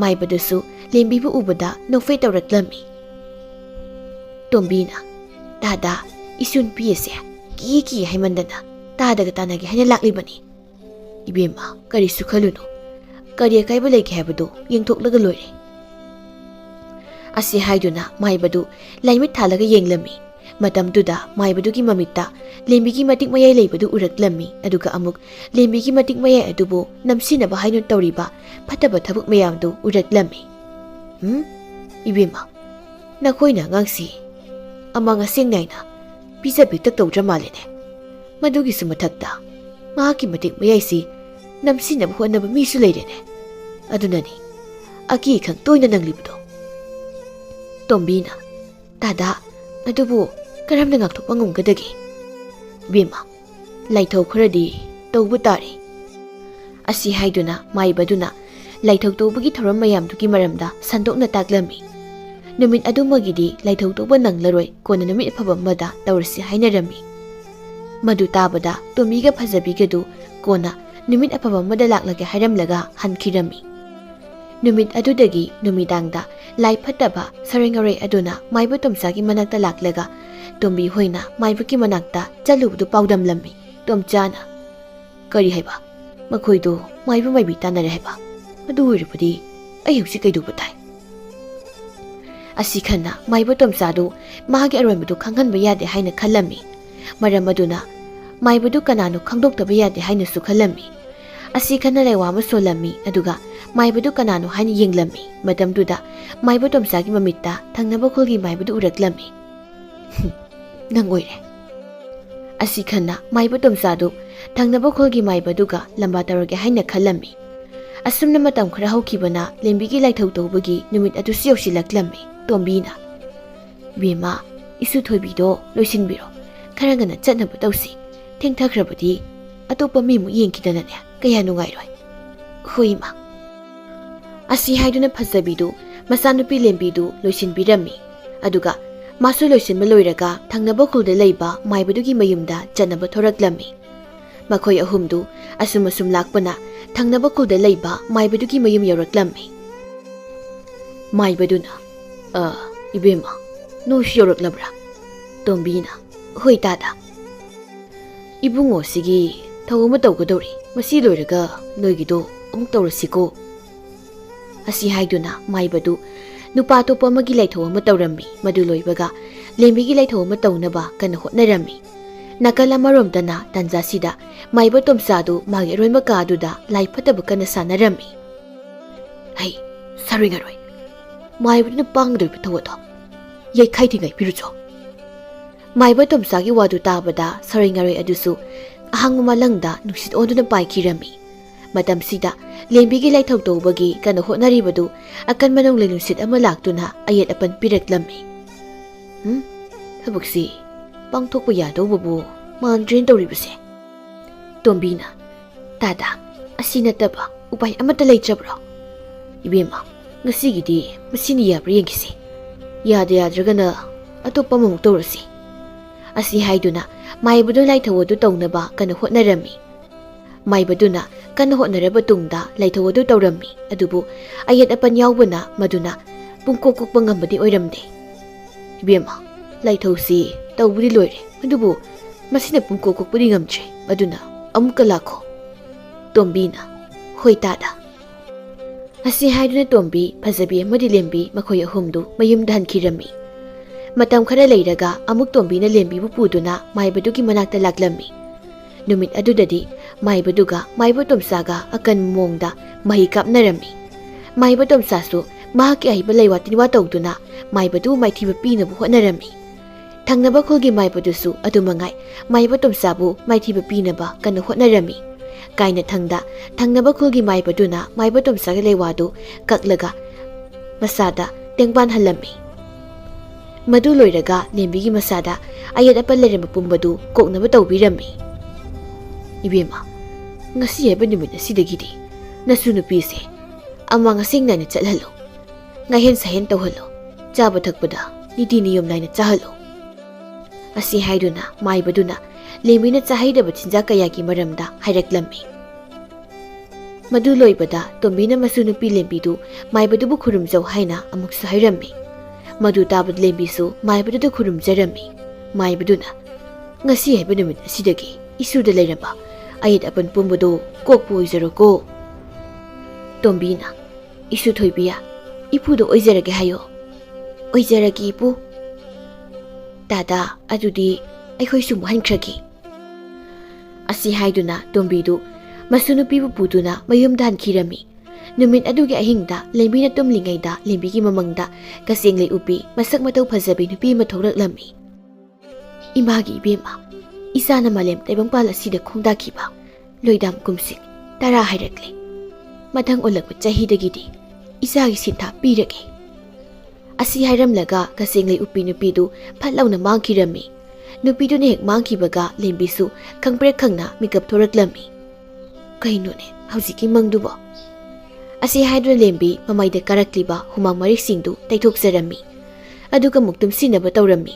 ꯃꯥꯏꯕꯗꯨꯁꯨ ꯂꯦꯝꯕꯤꯕꯨ ꯎꯕꯗ ꯅꯣꯛꯐꯦ ꯇꯧꯔꯛꯂꯝꯃꯤ꯫ ꯇꯣꯝꯕꯤꯅ "ꯗꯥꯗꯥ, ꯏꯁꯨ ꯅꯨꯄꯤ ꯑꯁꯦ ꯀꯤ ꯍꯥꯏꯃꯟꯗꯅ ꯇꯥꯗꯒ ꯇꯥꯟꯅꯒꯦ ꯍꯥꯏꯅ ꯂꯥꯛꯂꯤꯕꯅꯤ." "ꯏꯕꯦꯝꯃ, ꯀꯔꯤꯁꯨ ꯈꯜꯂꯨꯅꯨ. ꯀꯔꯤ ꯑꯀꯥꯏꯕ ꯂꯩꯒꯦ ꯍꯥꯏꯕꯗꯨ ꯌꯦꯡꯊꯣꯛꯂꯒ ꯂꯣꯏꯔꯦ." ꯑꯁꯤ ꯍꯥꯏꯗꯨꯅ ꯃꯥꯏꯕꯗꯨ ꯂꯥꯏꯃꯤꯠ ꯊꯥꯜꯂꯒ ꯌꯦꯡꯂꯝꯃꯤ꯫ ꯃꯇꯝꯗꯨꯗ ꯃꯥꯏꯕꯗꯨꯒꯤ ꯃꯃꯤꯠꯇ ꯂꯦꯝꯕꯤꯒꯤ ꯃꯇꯤꯛ ꯃꯌꯥꯏ ꯂꯩꯕꯗꯨ ꯎꯔꯛꯂꯝꯃꯤ꯫ ꯑꯗꯨꯒ ꯑꯃꯨꯛ ꯂꯦꯝꯕꯤꯒꯤ ꯃꯇꯤꯛ ꯃꯌꯥꯏ ꯑꯗꯨꯕꯨ ꯅꯝꯁꯤꯟꯅꯕ ꯍꯥꯏꯅ ꯇꯧꯔꯤꯕ ꯐꯠꯇꯕ ꯊꯕꯛ ꯃꯌꯥꯝꯗꯨ ꯎꯔꯛꯂꯝꯃꯤ꯫ "ꯏꯕꯦꯝꯃ, ꯅꯈꯣꯏꯅ ꯑꯉꯥꯡꯁꯤ ꯑꯃꯥꯡ ꯑꯁꯦꯡ ꯅꯥꯏꯅ ꯄꯤꯖ ꯄꯤꯛꯇꯛ ꯇꯧꯗ꯭ꯔ ꯃꯥꯜꯂꯦꯅꯦ. ꯃꯗꯨꯒꯤꯁꯨ ꯃꯊꯛꯇ ꯃꯍꯥꯛꯀꯤ ꯃꯇꯤꯛ ꯃꯌꯥꯏꯁꯤ ꯅꯝꯁꯤꯟꯅꯕ ꯍꯣꯠꯅꯕ ꯃꯤꯁꯨ ꯂꯩꯔꯦꯅꯦ. ꯑꯗꯨꯅꯅꯤ ꯑꯀꯤ ꯑꯈꯪ ꯇꯣꯏꯅ ꯅꯪꯂꯤꯕꯗꯣ." ꯇꯣꯝꯕꯤꯅ "ꯗꯥꯗꯥ, ꯑꯗꯨꯕꯨ ꯀꯔꯝꯅ ꯉꯥꯛꯊꯣꯛꯄ ꯉꯝꯒꯗꯒꯦ?" "ꯕꯦꯝꯃ, ꯂꯥꯏꯊꯧ ꯈꯔꯗꯤ ꯇꯧꯕ ꯇꯥꯔꯦ." ꯑꯁꯤ ꯍꯥꯏꯗꯨꯅ ꯃꯥꯏꯕꯗꯨꯅ ꯂꯥꯏꯊꯧ ꯇꯧꯕꯒꯤ ꯊꯧꯔꯝ ꯃꯌꯥꯝꯗꯨꯒꯤ ꯃꯔꯝꯗ ꯁꯟꯗꯣꯛꯅ ꯇꯥꯛꯂꯝꯃꯤ꯫ ꯅꯨꯃꯤꯠ ꯑꯗꯨꯃꯒꯤꯗꯤ ꯂꯩꯊꯧ ꯇꯧꯕ ꯅꯪꯂꯔꯣꯏ, ꯀꯣꯟꯅ ꯅꯨꯃꯤꯠ ꯑꯐꯕ ꯑꯃꯗ ꯇꯧꯔꯁꯤ ꯍꯥꯏꯅꯔꯝꯃꯤ꯫ ꯃꯗꯨ ꯇꯥꯕꯗ ꯇꯣꯝꯕꯤꯒ ꯐꯖꯕꯤꯒꯗꯨ ꯀꯣꯟꯅ ꯅꯨꯃꯤꯠ ꯑꯐꯕ ꯑꯃꯗ ꯂꯥꯛꯂꯒꯦ ꯍꯥꯏꯔꯝꯂꯒ ꯍꯟꯈꯤꯔꯝꯃꯤ꯫ ꯅꯨꯃꯤꯠ ꯑꯗꯨꯗꯒꯤ ꯅꯨꯃꯤꯗꯥꯡꯗ ꯂꯥꯏ ꯐꯠꯇꯕ ꯁꯔꯩ ꯉꯔꯩ ꯑꯗꯨꯅ ꯃꯥꯏꯕ ꯇꯣꯝꯆꯥꯒꯤ ꯃꯅꯥꯛꯇ ꯂꯥꯛꯂꯒ ꯇꯣꯝꯕꯤ ꯍꯣꯏꯅ ꯃꯥꯏꯕꯒꯤ ꯃꯅꯥꯛꯇ ꯆꯠꯂꯨꯕꯗꯨ ꯄꯥꯎꯗꯝꯂꯝꯃꯤ꯫ ꯇꯣꯝꯆꯥꯅ "ꯀꯔꯤ ꯍꯥꯏꯕ? ꯃꯈꯣꯏꯗꯨ ꯃꯥꯏꯕ ꯃꯥꯏꯕꯤ ꯇꯥꯟꯅꯔꯦ ꯍꯥꯏꯕ? ꯑꯗꯨ ꯑꯣꯏꯔꯕꯗꯤ ꯑꯩ ꯍꯧꯖꯤꯛ ꯀꯩꯗꯧꯕ ꯇꯥꯏ?" ꯑꯁꯤ ꯈꯟꯅ ꯃꯥꯏꯕ ꯇꯣꯝꯆꯥꯗꯨ ꯃꯥꯒꯤ ꯑꯔꯣꯏꯕꯗꯨ ꯈꯪꯍꯟꯕ ꯌꯥꯗꯦ ꯍꯥꯏꯅ ꯈꯜꯂꯝꯃꯤ꯫ ꯃꯔꯝ ꯑꯗꯨꯅ ꯃꯥꯏꯕꯗꯨ ꯀꯅꯥꯅꯣ ꯈꯪꯗꯣꯛꯇꯕ ꯌꯥꯗꯦ ꯍꯥꯏꯅꯁꯨ ꯈꯜꯂꯝꯃꯤ꯫ ꯑꯁꯤ ꯈꯟꯅ ꯂꯩꯋꯥ ꯑꯃ ꯁꯣꯜꯂꯝꯃꯤ, ꯑꯗꯨꯒ ꯃꯥꯏꯕꯗꯨ ꯀꯅꯥꯅꯣ ꯍꯥꯏꯅ ꯌꯦꯡꯂꯝꯃꯤ꯫ ꯃꯇꯝꯗꯨꯗ ꯃꯥꯏꯕ ꯇꯣꯝꯆꯥꯒꯤ ꯃꯃꯤꯠꯇ ꯊꯪꯅꯕ ꯈꯨꯜꯒꯤ ꯃꯥꯏꯕꯗꯨ ꯎꯔꯛꯂꯝꯃꯤ꯫ "ꯅꯪ ꯑꯣꯏꯔꯦ." ꯑꯁꯤ ꯈꯟꯅ ꯃꯥꯏꯕ ꯇꯣꯝꯆꯥꯗꯨ ꯊꯪꯅꯕ ꯈꯨꯜꯒꯤ ꯃꯥꯏꯕꯗꯨꯒ ꯂꯝꯕꯥ ꯇꯧꯔꯒꯦ ꯍꯥꯏꯅ ꯈꯜꯂꯝꯃꯤ꯫ ꯑꯁꯨꯝꯅ ꯃꯇꯝ ꯈꯔ ꯍꯧꯈꯤꯕꯅ ꯂꯦꯝꯕꯤꯒꯤ ꯂꯥꯏꯊꯧ ꯇꯧꯕꯒꯤ ꯅꯨꯃꯤꯠ ꯑꯗꯨꯁꯨ ꯌꯧꯁꯤꯜꯂꯛꯂꯝꯃꯤ꯫ ꯇꯣꯝꯕꯤꯅ "ꯏꯕꯦꯝꯃ, ꯏꯁꯨ ꯊꯣꯏꯕꯤꯗꯣ ꯂꯣꯏꯁꯤꯟꯕꯤꯔꯣ, ꯈꯔ ꯉꯟꯅ ꯆꯠꯅꯕ ꯇꯧꯁꯤ꯫ ꯊꯦꯡꯊꯈ꯭ꯔꯕꯗꯤ ꯑꯇꯣꯞꯄ ꯃꯤꯃꯨꯛ ꯌꯦꯡꯈꯤꯗꯅꯅꯦ ꯀꯌꯥ ꯅꯨꯡꯉꯥꯏꯔꯣꯏ." "ꯍꯣꯏ ꯏꯃꯥ." ꯑꯁꯤ ꯍꯥꯏꯗꯨꯅ ꯐꯖꯕꯤꯗꯨ ꯃꯆꯥꯅꯨꯄꯤ ꯂꯦꯝꯕꯤꯗꯨ ꯂꯣꯏꯁꯤꯟꯕꯤꯔꯝꯃꯤ꯫ ꯑꯗꯨꯒ ꯃꯥꯁꯨ ꯂꯣꯏꯁꯤꯟꯕ ꯂꯣꯏꯔꯒ ꯊꯪꯅꯕ ꯈꯨꯜꯗ ꯂꯩꯕ ꯃꯥꯏꯕꯗꯨꯒꯤ ꯃꯌꯨꯝꯗ ꯆꯠꯅꯕ ꯊꯣꯔꯛꯂꯝꯃꯤ꯫ ꯃꯈꯣꯏ ꯑꯍꯨꯝꯗꯨ ꯑꯁꯨꯝ ꯂꯥꯛꯄꯅ ꯊꯪꯅꯕ ꯈꯨꯜꯗ ꯂꯩꯕ ꯃꯥꯏꯕꯗꯨꯒꯤ ꯃꯌꯨꯝ ꯌꯧꯔꯛꯂꯝꯃꯤ꯫ ꯃꯥꯏꯕꯗꯨꯅ "ꯏꯕꯦꯝꯃ, ꯅꯣꯏꯁꯨ ꯌꯧꯔꯛꯂꯕ꯭ꯔꯥ?" ꯇꯣꯝꯕꯤꯅ "ꯍꯣꯏ ꯗꯥꯗꯥ." "ꯏꯕꯨꯡꯉꯣꯁꯤꯒꯤ ꯊꯧ ꯑꯃ ꯇꯧꯒꯗꯧꯔꯤ, ꯃꯁꯤ ꯂꯣꯏꯔꯒ ꯅꯣꯏꯒꯤꯗꯣ ꯑꯃꯨꯛ ꯇꯧꯔꯁꯤꯀꯣ." ꯑꯁꯤ ꯍꯥꯏꯗꯨꯅ ꯃꯥꯏꯕꯗꯨ ꯅꯨꯄꯥ ꯑꯇꯣꯞꯄ ꯑꯃꯒꯤ ꯂꯥꯏꯊꯧ ꯑꯃ ꯇꯧꯔꯝꯃꯤ꯫ ꯃꯗꯨ ꯂꯣꯏꯕꯒ ꯂꯦꯝꯕꯤꯒꯤ ꯂꯥꯏꯊꯧ ꯑꯃ ꯇꯧꯅꯕ ꯀꯟꯅ ꯍꯣꯠꯅꯔꯝꯃꯤ꯫ ꯅꯥꯀꯜ ꯑꯃꯔꯣꯝꯗꯅ ꯇꯥꯟꯖꯥꯁꯤꯗ ꯃꯥꯏꯕ ꯇꯣꯝꯆꯥꯗꯨ ꯃꯥꯒꯤ ꯑꯔꯣꯏꯕ ꯀꯥꯗꯨꯗ ꯂꯥꯏ ꯐꯠꯇꯕ ꯀꯟꯅ ꯁꯥꯟꯅꯔꯝꯃꯤ꯫ "ꯍꯩ ꯁꯔꯣꯏ ꯉꯔꯣꯏ, ꯃꯥꯏꯕꯗꯨꯅ ꯄꯥꯡꯒꯗꯧꯔꯤꯕ ꯊꯧ ꯑꯗꯣ ꯌꯩꯈꯥꯏꯊꯤꯡꯉꯥꯏ ꯄꯤꯔꯨꯆꯣ." ꯃꯥꯏꯕ ꯇꯣꯝꯆꯥꯒꯤ ꯋꯥꯗꯨ ꯇꯥꯕꯗ ꯁꯔꯩ ꯉꯔꯩ ꯑꯗꯨꯁꯨ ꯑꯍꯥꯡꯕ ꯃꯥꯂꯪꯗ ꯅꯨꯡꯁꯤꯠ ꯑꯣꯟꯗꯨꯅ ꯄꯥꯏꯈꯤꯔꯝꯃꯤ꯫ ꯃꯇꯝꯁꯤꯗ ꯂꯦꯝꯕꯤꯒꯤ ꯂꯥꯏꯊꯧ ꯇꯧꯕꯒꯤ ꯀꯟꯅ ꯍꯣꯠꯅꯔꯤꯕꯗꯨ ꯑꯀꯟꯕ ꯅꯣꯡꯂꯩ ꯅꯨꯡꯁꯤꯠ ꯑꯃ ꯂꯥꯛꯇꯨꯅ ꯑꯌꯦꯠ ꯑꯄꯟ ꯄꯤꯔꯛꯂꯝꯃꯤ꯫ "ꯊꯕꯛꯁꯤ ꯄꯥꯡꯊꯣꯛꯄ ꯌꯥꯗꯧꯕꯕꯨ ꯃꯥꯟꯗ꯭ꯔꯦꯅ ꯇꯧꯔꯤꯕꯁꯦ." ꯇꯣꯝꯕꯤꯅ "ꯗꯥꯗꯥ, ꯑꯁꯤ ꯅꯠꯇꯕ ꯎꯄꯥꯏ ꯑꯃꯠꯇ ꯂꯩꯇ꯭ꯔꯕ꯭ꯔꯣ?" "ꯏꯕꯦꯝꯃ, ꯉꯁꯤꯒꯤꯗꯤ ꯃꯁꯤꯅ ꯌꯥꯕ꯭ꯔꯥ ꯌꯦꯡꯈꯤꯁꯤ. ꯌꯥꯗ꯭ꯔꯒꯅ ꯑꯇꯣꯞꯄ ꯑꯃꯃꯨꯛ ꯇꯧꯔꯁꯤ." ꯑꯁꯤ ꯍꯥꯏꯗꯨꯅ ꯃꯥꯏꯕꯗꯨ ꯂꯥꯏꯊꯧ ꯑꯗꯨ ꯇꯧꯅꯕ ꯀꯟꯅ ꯍꯣꯠꯅꯔꯝꯃꯤ꯫ ꯃꯥꯏꯕꯗꯨꯅ ꯀꯟꯅ ꯍꯣꯠꯅꯔꯕ ꯇꯨꯡꯗ ꯂꯥꯏꯊꯧ ꯑꯗꯨ ꯇꯧꯔꯝꯃꯤ꯫ ꯑꯗꯨꯕꯨ ꯑꯌꯦꯠ ꯑꯄꯟ ꯌꯥꯎꯕꯅ ꯃꯗꯨꯅ ꯄꯨꯡꯀꯣꯛ ꯀꯣꯛꯄ ꯉꯝꯕꯗꯤ ꯑꯣꯏꯔꯝꯗꯦ꯫ "ꯏꯕꯦꯝꯃ, ꯂꯥꯏꯊꯧꯁꯤ ꯇꯧꯕꯗꯤ ꯂꯣꯏꯔꯦ, ꯑꯗꯨꯕꯨ ꯃꯁꯤꯅ ꯄꯨꯡꯀꯣꯛ ꯀꯣꯛꯄꯗꯤ ꯉꯝꯗ꯭ꯔꯦ, ꯑꯗꯨꯅ ꯑꯃꯨꯛꯀ ꯂꯥꯛꯈꯣ." ꯇꯣꯝꯕꯤꯅ "ꯍꯣꯏ ꯗꯥꯗꯥ." ꯑꯁꯤ ꯍꯥꯏꯗꯨꯅ ꯇꯣꯝꯕꯤ, ꯐꯖꯕꯤ ꯑꯃꯗꯤ ꯂꯦꯝꯕꯤ ꯃꯈꯣꯏ ꯑꯍꯨꯝꯗꯨ ꯃꯌꯨꯝꯗ ꯍꯟꯈꯤꯔꯝꯃꯤ꯫ ꯃꯇꯝ ꯈꯔ ꯂꯩꯔꯒ ꯑꯃꯨꯛ ꯇꯣꯝꯕꯤꯅ ꯂꯦꯝꯕꯤꯕꯨ ꯄꯨꯗꯨꯅ ꯃꯥꯏꯕꯗꯨꯒꯤ ꯃꯅꯥꯛꯇ ꯂꯥꯛꯂꯝꯃꯤ꯫ ꯅꯨꯃꯤꯠ ꯑꯗꯨꯗꯗꯤ ꯃꯥꯏꯕꯗꯨꯒ ꯃꯥꯏꯕ ꯇꯣꯝꯆꯥꯒ ꯑꯀꯟꯕ ꯃꯑꯣꯡꯗ ꯃꯍꯤ ꯀꯥꯞꯅꯔꯝꯃꯤ꯫ ꯃꯥꯏꯕ ꯇꯣꯝꯆꯥꯁꯨ ꯃꯍꯥꯛꯀꯤ ꯑꯍꯩꯕ ꯂꯩꯋꯥ ꯇꯤꯟꯋꯥ ꯇꯧꯗꯨꯅ ꯃꯥꯏꯕꯗꯨ ꯃꯥꯏꯊꯤꯕ ꯄꯤꯅꯕ ꯍꯣꯠꯅꯔꯝꯃꯤ꯫ ꯊꯪꯅꯕ ꯈꯨꯜꯒꯤ ꯃꯥꯏꯕꯗꯨꯁꯨ ꯑꯗꯨꯃꯉꯥꯏ ꯃꯥꯏꯕ ꯇꯣꯝꯆꯥꯕꯨ ꯃꯥꯏꯊꯤꯕ ꯄꯤꯅꯕ ꯀꯟꯅ ꯍꯣꯠꯅꯔꯝꯃꯤ꯫ ꯀꯥꯏꯅꯊꯪꯗ ꯊꯪꯅꯕ ꯈꯨꯜꯒꯤ ꯃꯥꯏꯕꯗꯨꯅ ꯃꯥꯏꯕ ꯇꯣꯝꯆꯥꯒꯤ ꯂꯩꯋꯥꯗꯨ ꯀꯛꯂꯒ ꯃꯁꯥꯗ ꯇꯦꯡꯕꯥꯟꯍꯜꯂꯝꯃꯤ꯫ ꯃꯗꯨ ꯂꯣꯏꯔꯒ ꯂꯦꯝꯕꯤꯒꯤ ꯃꯁꯥꯗ ꯑꯌꯦꯠ ꯑꯄꯟ ꯂꯩꯔꯝꯕ ꯄꯨꯝꯕꯗꯨ ꯀꯣꯛꯅꯕ ꯇꯧꯕꯤꯔꯝꯃꯤ꯫ "ꯏꯕꯦꯝꯃ, ꯉꯁꯤ ꯍꯥꯏꯕ ꯅꯨꯃꯤꯠ ꯑꯁꯤꯗꯒꯤꯗꯤ ꯅꯁꯨ ꯅꯨꯄꯤꯁꯦ ꯑꯃꯥꯡ ꯑꯁꯦꯡ ꯅꯥꯏꯅ ꯆꯠꯍꯜꯂꯨ, ꯉꯥꯏꯍꯦꯟ ꯁꯥꯍꯦꯟ ꯇꯧꯍꯜꯂꯨ, ꯆꯥꯕ ꯊꯛꯄꯗ ꯅꯤꯇꯤ ꯅꯤꯌꯣꯝ ꯅꯥꯏꯅ ꯆꯥꯍꯜꯂꯨ." ꯑꯁꯤ ꯍꯥꯏꯗꯨꯅ ꯃꯥꯏꯕꯗꯨꯅ ꯂꯦꯝꯕꯤꯅ ꯆꯥꯍꯩꯗꯕ ꯆꯤꯟꯖꯥꯛ ꯀꯌꯥꯒꯤ ꯃꯔꯝꯗ ꯍꯥꯏꯔꯛꯂꯝꯃꯤ꯫ ꯃꯗꯨ ꯂꯣꯏꯕꯗ ꯇꯣꯝꯕꯤꯅ ꯃꯁꯨ ꯅꯨꯄꯤ ꯂꯦꯝꯕꯤꯗꯨ ꯃꯥꯏꯕꯗꯨꯕꯨ ꯈꯨꯔꯨꯝꯖꯧ ꯍꯥꯏꯅ ꯑꯃꯨꯛꯁꯨ ꯍꯥꯏꯔꯝꯃꯤ꯫ ꯃꯗꯨ ꯇꯥꯕꯗ ꯂꯦꯝꯕꯤꯁꯨ ꯃꯥꯏꯕꯗꯨꯗ ꯈꯨꯔꯨꯝꯖꯔꯝꯃꯤ꯫ ꯃꯥꯏꯕꯗꯨꯅ "ꯉꯁꯤ ꯍꯥꯏꯕ ꯅꯨꯃꯤꯠ ꯑꯁꯤꯗꯒꯤ ꯏꯁꯨꯗ ꯂꯩꯔꯝꯕ ꯑꯌꯦꯠ ꯑꯄꯟ ꯄꯨꯝꯕꯗꯨ ꯀꯣꯛꯄ ꯑꯣꯏꯖꯔꯣꯀꯣ." ꯇꯣꯝꯕꯤꯅ "ꯏꯁꯨ ꯊꯣꯏꯕꯤꯌꯥ, ꯏꯄꯨꯗ ꯑꯣꯏꯖꯔꯒꯦ ꯍꯥꯏꯌꯣ." "ꯑꯣꯏꯖꯔꯒꯦ ꯏꯄꯨ." "ꯗꯥꯗꯥ, ꯑꯗꯨꯗꯤ ꯑꯩꯈꯣꯏꯁꯨ ꯑꯃꯨꯛ ꯍꯟꯈ꯭ꯔꯒꯦ." ꯑꯁꯤ ꯍꯥꯏꯗꯨꯅ ꯇꯣꯝꯕꯤꯗꯨ ꯃꯁꯨ ꯅꯨꯄꯤꯕꯨ ꯄꯨꯗꯨꯅ ꯃꯌꯨꯝꯗ ꯍꯟꯈꯤꯔꯝꯃꯤ꯫ ꯅꯨꯃꯤꯠ ꯑꯗꯨꯒꯤ ꯑꯍꯤꯡꯗ ꯂꯦꯝꯕꯤꯅ ꯇꯨꯝꯂꯤꯉꯩꯗ ꯂꯦꯝꯕꯤꯒꯤ ꯃꯃꯪꯗ ꯀꯁꯦꯡꯂꯩ ꯎꯞꯄꯤ ꯃꯁꯛ ꯃꯇꯧ ꯐꯖꯕꯤ ꯅꯨꯄꯤ ꯑꯃ ꯊꯣꯛꯂꯛꯂꯝꯃꯤ꯫ "ꯏꯃꯥꯒꯤ ꯏꯕꯦꯝꯃ, ꯏꯆꯥꯅ ꯃꯥꯂꯦꯝ ꯇꯥꯏꯕꯪꯄꯥꯜ ꯑꯁꯤꯗ ꯈꯣꯡꯗꯥꯈꯤꯕ ꯂꯣꯏꯗꯥꯝ ꯀꯨꯝꯁꯤꯡ 10 ꯍꯥꯏꯔꯛꯂꯦ꯫ ꯃꯊꯪ ꯑꯣꯜꯂꯛꯄ ꯆꯍꯤꯗꯒꯤꯗꯤ ꯏꯆꯥꯒꯤ ꯁꯤꯟꯊꯥ ꯄꯤꯔꯒꯦ." ꯑꯁꯤ ꯍꯥꯏꯔꯝꯂꯒ ꯀꯁꯦꯡꯂꯩ ꯎꯞꯄꯤ ꯅꯨꯄꯤꯗꯨ ꯐꯠ ꯂꯥꯎꯅ ꯃꯥꯡꯈꯤꯔꯝꯃꯤ꯫ ꯅꯨꯄꯤꯗꯨꯅ ꯍꯦꯛ ꯃꯥꯡꯈꯤꯕꯒ ꯂꯦꯝꯕꯤꯁꯨ ꯈꯪꯄ꯭ꯔꯦꯛ ꯈꯪꯅ ꯃꯤꯀꯞ ꯊꯣꯔꯛꯂꯝꯃꯤ꯫ "ꯀꯩꯅꯣꯅꯦ ꯍꯧꯖꯤꯛꯀꯤ ꯃꯪꯗꯨꯕꯣ?" ꯑꯁꯤ ꯍꯥꯏꯗꯨꯅ ꯂꯦꯝꯕꯤ ꯃꯃꯩꯗ ꯀꯥꯔꯛꯂꯤꯕ ꯍꯨꯃꯥꯡ ꯃꯔꯤꯛꯁꯤꯡꯗꯨ ꯇꯩꯊꯣꯛꯆꯔꯝꯃꯤ꯫ ꯑꯗꯨꯒ ꯑꯃꯨꯛ ꯇꯨꯝꯁꯤꯟꯅꯕ ꯇꯧꯔꯝꯃꯤ꯫